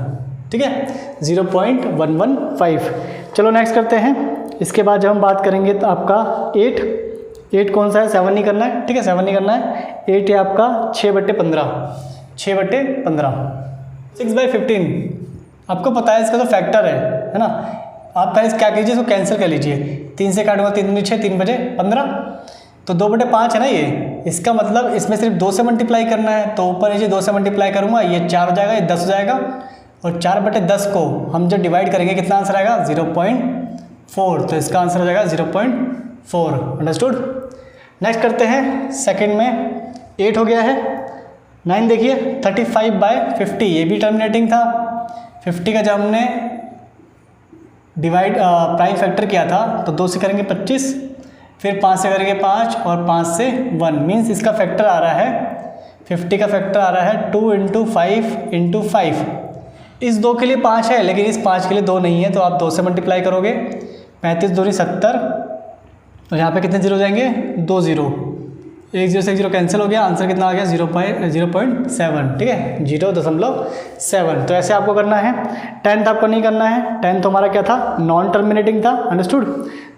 A: ठीक है, 0.115। चलो नेक्स्ट करते हैं। इसके बाद जब हम बात करेंगे तो आपका 8 कौन सा है, 7 नहीं करना है, ठीक है, 7 नहीं करना है। 8 है आपका 6/15, 6/15, 6/15 आपको पता है इसका जो फैक्टर है ना। आप पहले क्या कीजिए, इसको कैंसिल कर लीजिए, 3 से काटूंगा 3 दूनी 6, 3 बजे 15, तो 2/5 है ना ये, इसका मतलब इसमें सिर्फ 2 से मल्टीप्लाई करना है, तो ऊपर नीचे 2 से मल्टीप्लाई करूँगा, ये 4 हो जाएगा, ये 10 हो जाएगा, और 4/10 को हम जब डिवाइड करेंगे कितना आंसर आएगा 0.4, तो इसका आंसर हो जाएगा 0.4, अंडरस्टूड। नेक्स्ट करते हैं सेकंड में, 8 हो गया है। 9 देखिए 35/50, ये भी टर्मिनेटिंग था। 50 का जब हमने डिवाइड प्राइम फैक्टर किया था तो 2 से करेंगे 25, फिर 5 से करेंगे 5 और 5 से 1, मीन्स इसका फैक्टर आ रहा है, 50 का फैक्टर आ रहा है 2 × 5 × 5, इस 2 के लिए 5 है, लेकिन इस 5 के लिए 2 नहीं है, तो आप 2 से मल्टीप्लाई करोगे। 35 दूनी 70, तो यहाँ पे कितने जीरो जाएंगे? 2 जीरो, 1 जीरो से 1 जीरो कैंसिल हो गया, आंसर कितना आ गया? 0.7, ठीक है, 0.7। तो ऐसे आपको करना है। 10th आपको नहीं करना है, 10th हमारा क्या था? नॉन टर्मिनेटिंग था, अंडरस्टूड।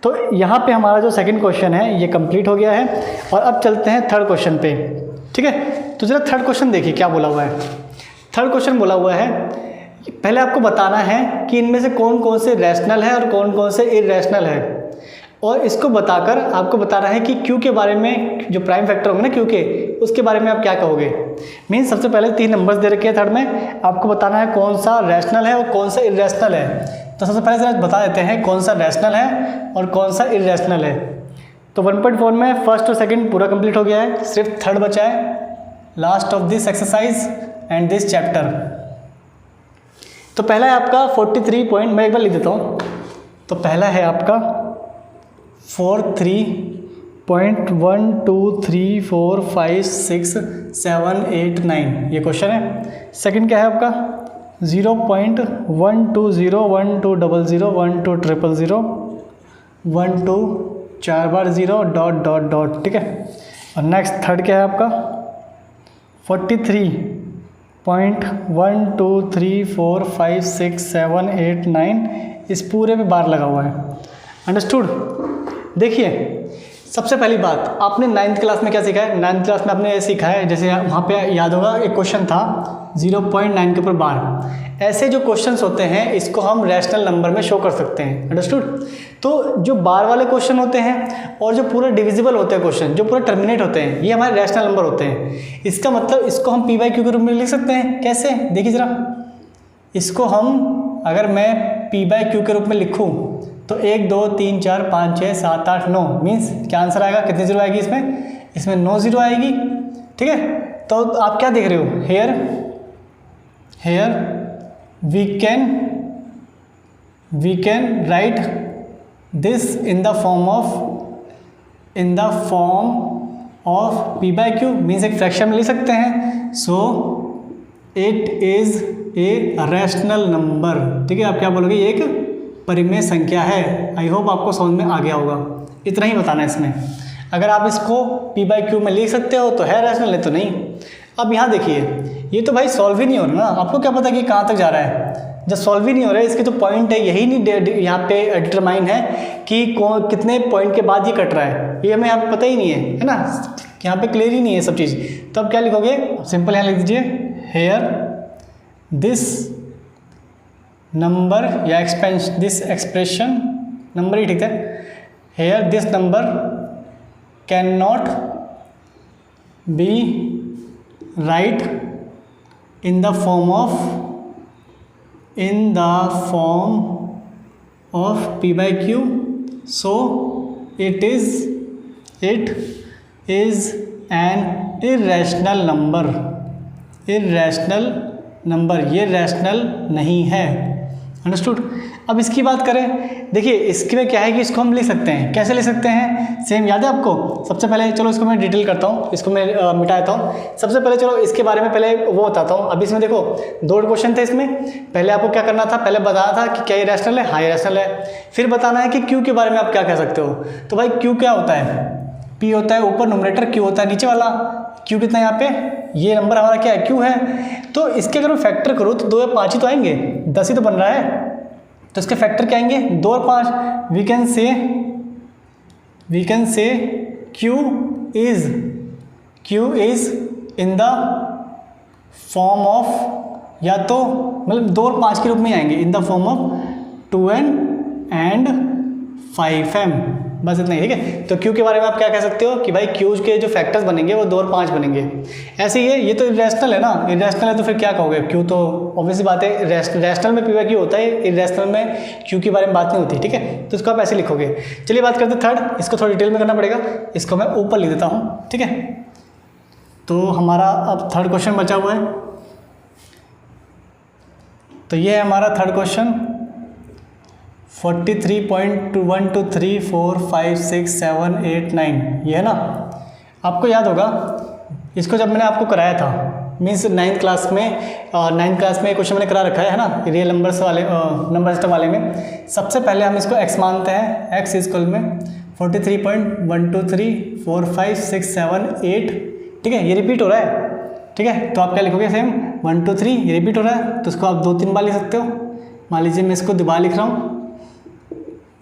A: तो यहाँ पे हमारा जो सेकंड क्वेश्चन है ये कंप्लीट हो गया है, और अब चलते हैं थर्ड क्वेश्चन पे, ठीक है। तो जरा थर्ड क्वेश्चन देखिए क्या बोला हुआ है। थर्ड क्वेश्चन बोला हुआ है, पहले आपको बताना है कि इनमें से कौन कौन से रैशनल है और कौन कौन से इरैशनल है, और इसको बताकर आपको बताना है कि क्यू के बारे में, जो प्राइम फैक्टर होंगे ना क्यू के, उसके बारे में आप क्या कहोगे। मीन्स सबसे पहले 3 नंबर्स दे रखे हैं थर्ड में, आपको बताना है कौन सा रैशनल है और कौन सा इरैशनल है। तो सबसे पहले जरा बता देते हैं कौन सा रैशनल है और कौन सा इरैशनल है। तो 1.4 में फर्स्ट और सेकंड पूरा कंप्लीट हो गया है, सिर्फ थर्ड बचा है, last of this exercise and this chapter. तो पहला है आपका 43 पॉइंट, मैं एक बार लिख देता हूँ। तो पहला है आपका 43.12345678 ये क्वेश्चन है। सेकंड क्या है आपका 0.120012001200 4 बार 0 डॉट डॉट डॉट, ठीक है। और नेक्स्ट थर्ड क्या है आपका 43.12345678 इस पूरे में बार लगा हुआ है, अंडरस्टूड। देखिए सबसे पहली बात, आपने 9th क्लास में क्या सीखा है? 9th क्लास में आपने ये सीखा है, जैसे वहाँ पे याद होगा एक क्वेश्चन था 0.9 के ऊपर बार। ऐसे जो क्वेश्चंस होते हैं इसको हम रैशनल नंबर में शो कर सकते हैं, अंडरस्टूड। तो जो बार वाले क्वेश्चन होते हैं और जो पूरा डिविजिबल होते हैं क्वेश्चन, जो पूरा टर्मिनेट होते हैं, ये हमारे रैशनल नंबर होते हैं। इसका मतलब इसको हम p/q के रूप में लिख सकते हैं। कैसे? देखिए ज़रा, इसको हम अगर मैं p/q के रूप में लिखूँ तो 1 2 3 4 5 6 7 8 9 मीन्स क्या आंसर आएगा? कितनी जीरो आएगी इसमें? इसमें 9 जीरो आएगी, ठीक है। तो आप क्या देख रहे हो? Here we can write this in the form of p/q means एक फ्रैक्शन में लिख सकते हैं। So it is a rational number, ठीक है। आप क्या बोलोगे? ये एक परिमेय संख्या है। आई होप आपको समझ में आ गया होगा। इतना ही बताना है इसमें। अगर आप इसको p/q में लिख सकते हो तो है रैशनल, नहीं तो नहीं। अब यहाँ देखिए, ये तो भाई सॉल्व ही नहीं हो रहा ना, आपको क्या पता कि कहाँ तक जा रहा है? जब सॉल्व ही नहीं हो रहा है, इसके जो पॉइंट है यही नहीं यहाँ पे डिटरमाइन है कि कितने पॉइंट के बाद ये कट रहा है, ये हमें यहाँ पे पता ही नहीं है ना, यहाँ पे क्लियर ही नहीं है सब चीज़। तो अब क्या लिखोगे? सिंपल यहाँ लिख दीजिए, हेयर दिस नंबर या दिस एक्सप्रेशन, नंबर ही ठीक है। Here this number can not be write in the form of p/q, so it is an irrational number, ये रैशनल नहीं है, अंडरस्टूड। अब इसकी बात करें, देखिए इसके में क्या है कि इसको हम लिख सकते हैं। कैसे लिख सकते हैं? सेम याद है आपको? सबसे पहले चलो इसको मैं डिटेल करता हूँ, इसको मैं मिटा देता हूँ। सबसे पहले चलो इसके बारे में पहले वो बताता हूँ। अभी इसमें देखो 2 क्वेश्चन थे इसमें। पहले आपको क्या करना था? पहले बताना था कि क्या ये रैशनल है? हाँ ये रैशनल है। फिर बताना है कि क्यू के बारे में आप क्या कह सकते हो। तो भाई क्यू क्या होता है? पी होता है ऊपर न्यूमरेटर, क्यू होता है नीचे वाला। क्यू कितना है यहाँ पे? ये नंबर हमारा क्या है? क्यू है। तो इसके अगर मैं फैक्टर करूँ तो 2 या 5 ही तो आएंगे, 10 ही तो बन रहा है। तो इसके फैक्टर क्या आएंगे? 2 और 5। We can say q is in the form of, या तो मतलब 2 और 5 के रूप में ही आएंगे, इन the form of 2n and 5m, बस इतना ही, ठीक है। तो क्यू के बारे में आप क्या कह सकते हो कि भाई क्यू के जो फैक्टर्स बनेंगे वो 2 और 5 बनेंगे। ऐसे ही है, ये तो इरैशनल है ना, इरैशनल है तो फिर क्या कहोगे? क्यू तो ऑब्वियसली बात है, रैशनल में p/q होता है, इरैशनल में क्यू के बारे में बात नहीं होती, ठीक है। तो इसको आप ऐसे लिखोगे। चलिए बात करते हैं थर्ड, इसको थोड़ा डिटेल में करना पड़ेगा, इसको मैं ऊपर लिख देता हूँ, ठीक है। तो हमारा अब थर्ड क्वेश्चन बचा हुआ है। तो ये है हमारा थर्ड क्वेश्चन 43.123456789, ये है ना। आपको याद होगा इसको जब मैंने आपको कराया था मीन्स 9th क्लास में क्वेश्चन मैंने करा रखा है ना, रियल नंबर्स वाले नंबर सिस्टम वाले में। सबसे पहले हम इसको x मानते हैं, x इक्वल में 43.1234567 ठीक है, ये रिपीट हो रहा है। ठीक है, तो आप क्या लिखोगे, सेम 1 2 3 ये रिपीट हो रहा है, तो इसको आप 2-3 बार लिख सकते हो। मान लीजिए मैं इसको दोबारा लिख रहा हूँ,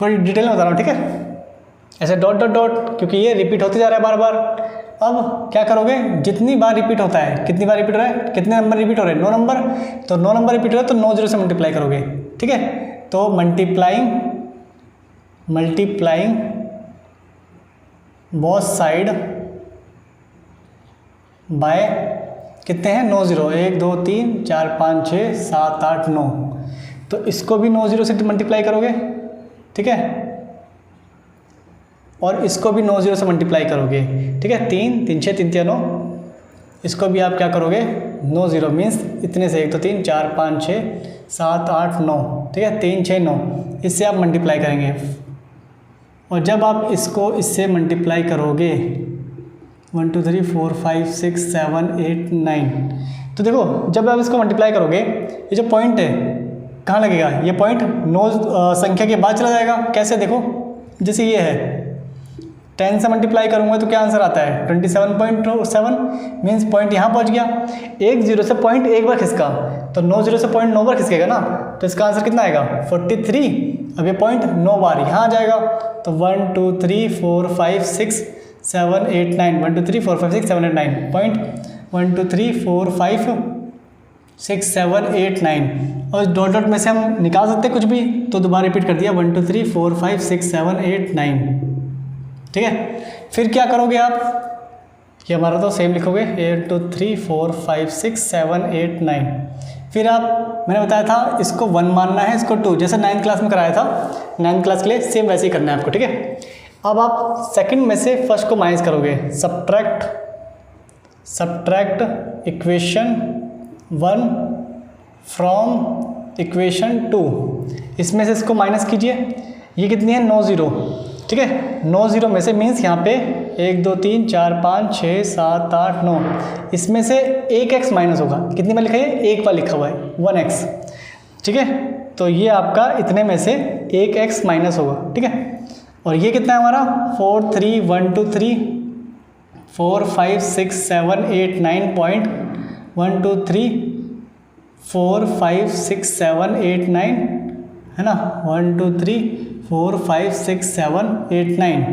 A: थोड़ी डिटेल में बता रहा हूँ। ठीक है, ऐसे डॉट डॉट डॉट, क्योंकि ये रिपीट होते जा रहा है बार बार। अब क्या करोगे, जितनी बार रिपीट होता है, कितनी बार रिपीट हो रहा है, कितने नंबर रिपीट हो रहे हैं, 9 नंबर, तो 9 नंबर रिपीट हो रहा है तो 9 0 से मल्टीप्लाई करोगे। ठीक है, तो मल्टीप्लाइंग बोथ साइड बाय कितने हैं, 9 0, 1 2 3 4 5 6 7 8 9, तो इसको भी 9 0 से मल्टीप्लाई करोगे। ठीक है, और इसको भी 9 0 से मल्टीप्लाई करोगे। ठीक है, 3 3 6 3 3 9, इसको भी आप क्या करोगे, 9 0 मीन्स इतने से 1 2 3 4 5 6 7 8 9। ठीक है, 3 6 9, इससे आप मल्टीप्लाई करेंगे। और जब आप इसको इससे मल्टीप्लाई करोगे 1 2 3 4 5 6 7 8 9, तो देखो जब आप इसको मल्टीप्लाई करोगे, ये जो पॉइंट है कहाँ लगेगा, ये पॉइंट 9 संख्या के बाद चला जाएगा। कैसे, देखो जैसे ये है 10 से मल्टीप्लाई करूंगा तो क्या आंसर आता है 27.7, मीन्स पॉइंट यहाँ पहुँच गया। 1 0 से पॉइंट एक बार खिसका, तो 9 0 से पॉइंट 9 बार खिसकेगा ना, तो इसका आंसर कितना आएगा 43। अब ये पॉइंट 9 बार यहाँ आ जाएगा, तो 1 2 3 4 5 6 7 8 9, 1 2 3 4 5 6 7 8 9, पॉइंट 1 2 3 4 5 6 7 8 9, और डॉट डॉट में से हम निकाल सकते हैं कुछ भी, तो दोबारा रिपीट कर दिया 1 2 3 4 5 6 7 8 9। ठीक है, फिर क्या करोगे आप, ये हमारा तो सेम लिखोगे 1 2 3 4 5 6 7 8 9। फिर आप, मैंने बताया था इसको 1 मानना है, इसको 2, जैसे 9th क्लास में कराया था, 9th क्लास के लिए सेम वैसे ही करना है आपको। ठीक है, अब आप सेकंड में से फर्स्ट को माइनस करोगे, सब्ट्रैक्ट इक्वेशन 1 फ्रॉम इक्वेशन 2, इसमें से इसको माइनस कीजिए। ये कितनी है 9 0। ठीक है, 9 0 में से मीन्स यहाँ पे 1 2 3 4 5 6 7 8 9, इसमें से एक x माइनस होगा। कितनी बार लिखा है, एक बार लिखा हुआ है 1x। ठीक है, तो ये आपका इतने में से एक x माइनस होगा। ठीक है, और ये कितना है हमारा 4 3 1 2 3 4 5 6 7 8 9 पॉइंट 1 2 3 4 5 6 7 8 9 है ना, 1 2 3 4 5 6 7 8 9,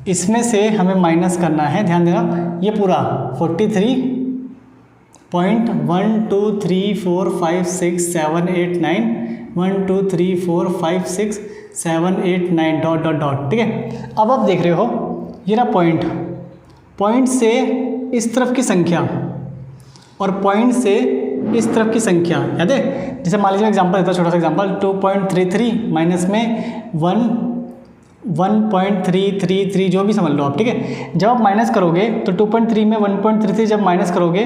A: इसमें से हमें माइनस करना है, ध्यान देना, ये पूरा 43.123456789 1 2 3 4 5 6 7 8 9 डॉट डॉट डॉट। ठीक है, अब आप देख रहे हो ये ना पॉइंट से इस तरफ की संख्या और पॉइंट से इस तरफ की संख्या याद है। जैसे मान लीजिए एग्जांपल देता हूँ, छोटा सा एग्जांपल 2.33 माइनस में 1.333 जो भी समझ लो आप। ठीक है, जब आप माइनस करोगे तो 2.3 में 1.33 जब माइनस करोगे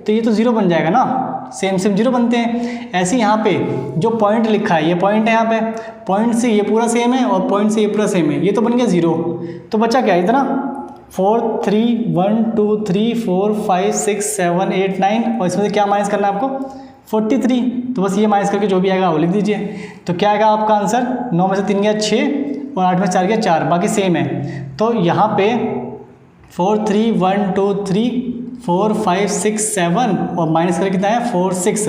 A: तो ये तो जीरो बन जाएगा ना, सेम जीरो बनते हैं। ऐसे यहाँ पे जो पॉइंट लिखा है, ये पॉइंट है, यहाँ पे पॉइंट से ये पूरा सेम है और पॉइंट से ये पूरा सेम है, ये तो बन गया जीरो। तो बचा क्या इतना 4 3 1 2 3 4 5 6 7 8 9 और इसमें से क्या माइनस करना है आपको 43। तो बस ये माइनस करके जो भी आएगा वो लिख दीजिए। तो क्या आएगा आपका आंसर, 9 में से 3 गया 6 और 8 में 4 गया 4, बाकी सेम है। तो यहाँ पे 4 3 1 2 3 4 5 6 7 और माइनस करके कितना है 4 6।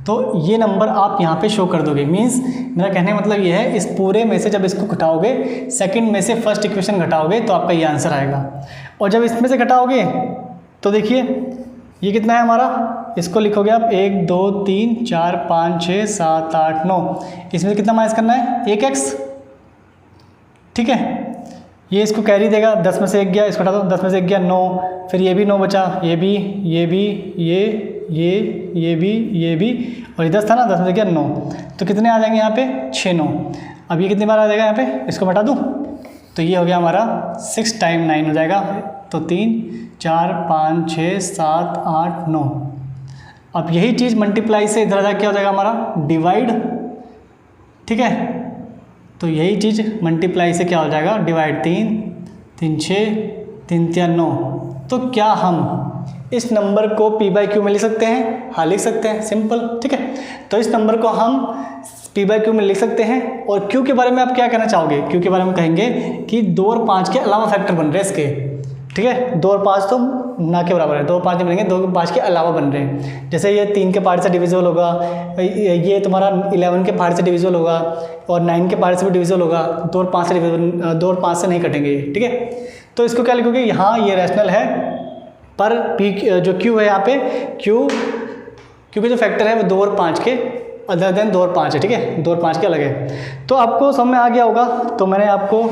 A: तो ये नंबर आप यहाँ पे शो कर दोगे। मीन्स मेरा कहने का मतलब ये है, इस पूरे में से जब इसको घटाओगे, सेकंड में से फर्स्ट इक्वेशन घटाओगे तो आपका ये आंसर आएगा। और जब इसमें से घटाओगे तो देखिए ये कितना है हमारा, इसको लिखोगे आप 1 2 3 4 5 6 7 8 9, इसमें कितना माइनस करना है 1x। ठीक है, ये इसको कैरी देगा, 10 में से 1 गया, इसको हटा दो, 10 में से 1 गया 9, फिर ये भी 9 बचा, ये भी ये भी और ये 10 था ना, 10 में से गया 9, तो कितने आ जाएंगे यहाँ पे 6 9। अब ये कितनी बार आ जाएगा यहाँ पे, इसको हटा दूँ तो ये हो गया हमारा 6 टाइम 9 हो जाएगा, तो 3 4 5 6 7 8 9। अब यही चीज़ मल्टीप्लाई से इधर आ क्या हो जाएगा हमारा डिवाइड। ठीक है, तो यही चीज़ मल्टीप्लाई से क्या हो जाएगा डिवाइड, 3 3 6 3 3 9। तो क्या हम इस नंबर को p/q में लिख सकते हैं, हाँ लिख सकते हैं, सिंपल, ठीक है। तो इस नंबर को हम p/q में लिख सकते हैं। और q के बारे में आप क्या कहना चाहोगे? q के बारे में कहेंगे कि 2 और 5 के अलावा फैक्टर बन रहे हैं इसके, ठीक है। 2 और 5 तो ना के बराबर है, 2 और 5 नहीं बनेंगे, 2 और 5 के अलावा बन रहे हैं। जैसे ये 3 के पार्ट से डिविजिबल होगा, ये तुम्हारा 11 के पार्ट से डिविजिबल होगा, और 9 के पार्ट से भी डिविजिबल होगा। 2 और 5 से डिविजिबल, 2 और 5 से नहीं कटेंगे, ठीक है। तो इसको क्या लिखोगे? यहाँ ये रैशनल है, पर p जो q है यहाँ पे q के जो फैक्टर है वो 2 और 5 के अदर देन 2 और 5 है, ठीक है। 2 और 5 के अलग है। तो आपको समझ में आ गया होगा। तो मैंने आपको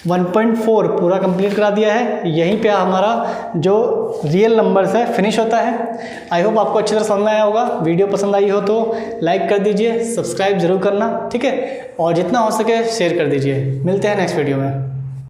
A: 1.4 पूरा कंप्लीट करा दिया है। यहीं पे हमारा जो रियल नंबर्स है फिनिश होता है। आई होप आपको अच्छी तरह समझ में आया होगा। वीडियो पसंद आई हो तो लाइक कर दीजिए, सब्सक्राइब जरूर करना, ठीक है, और जितना हो सके शेयर कर दीजिए। मिलते हैं नेक्स्ट वीडियो में।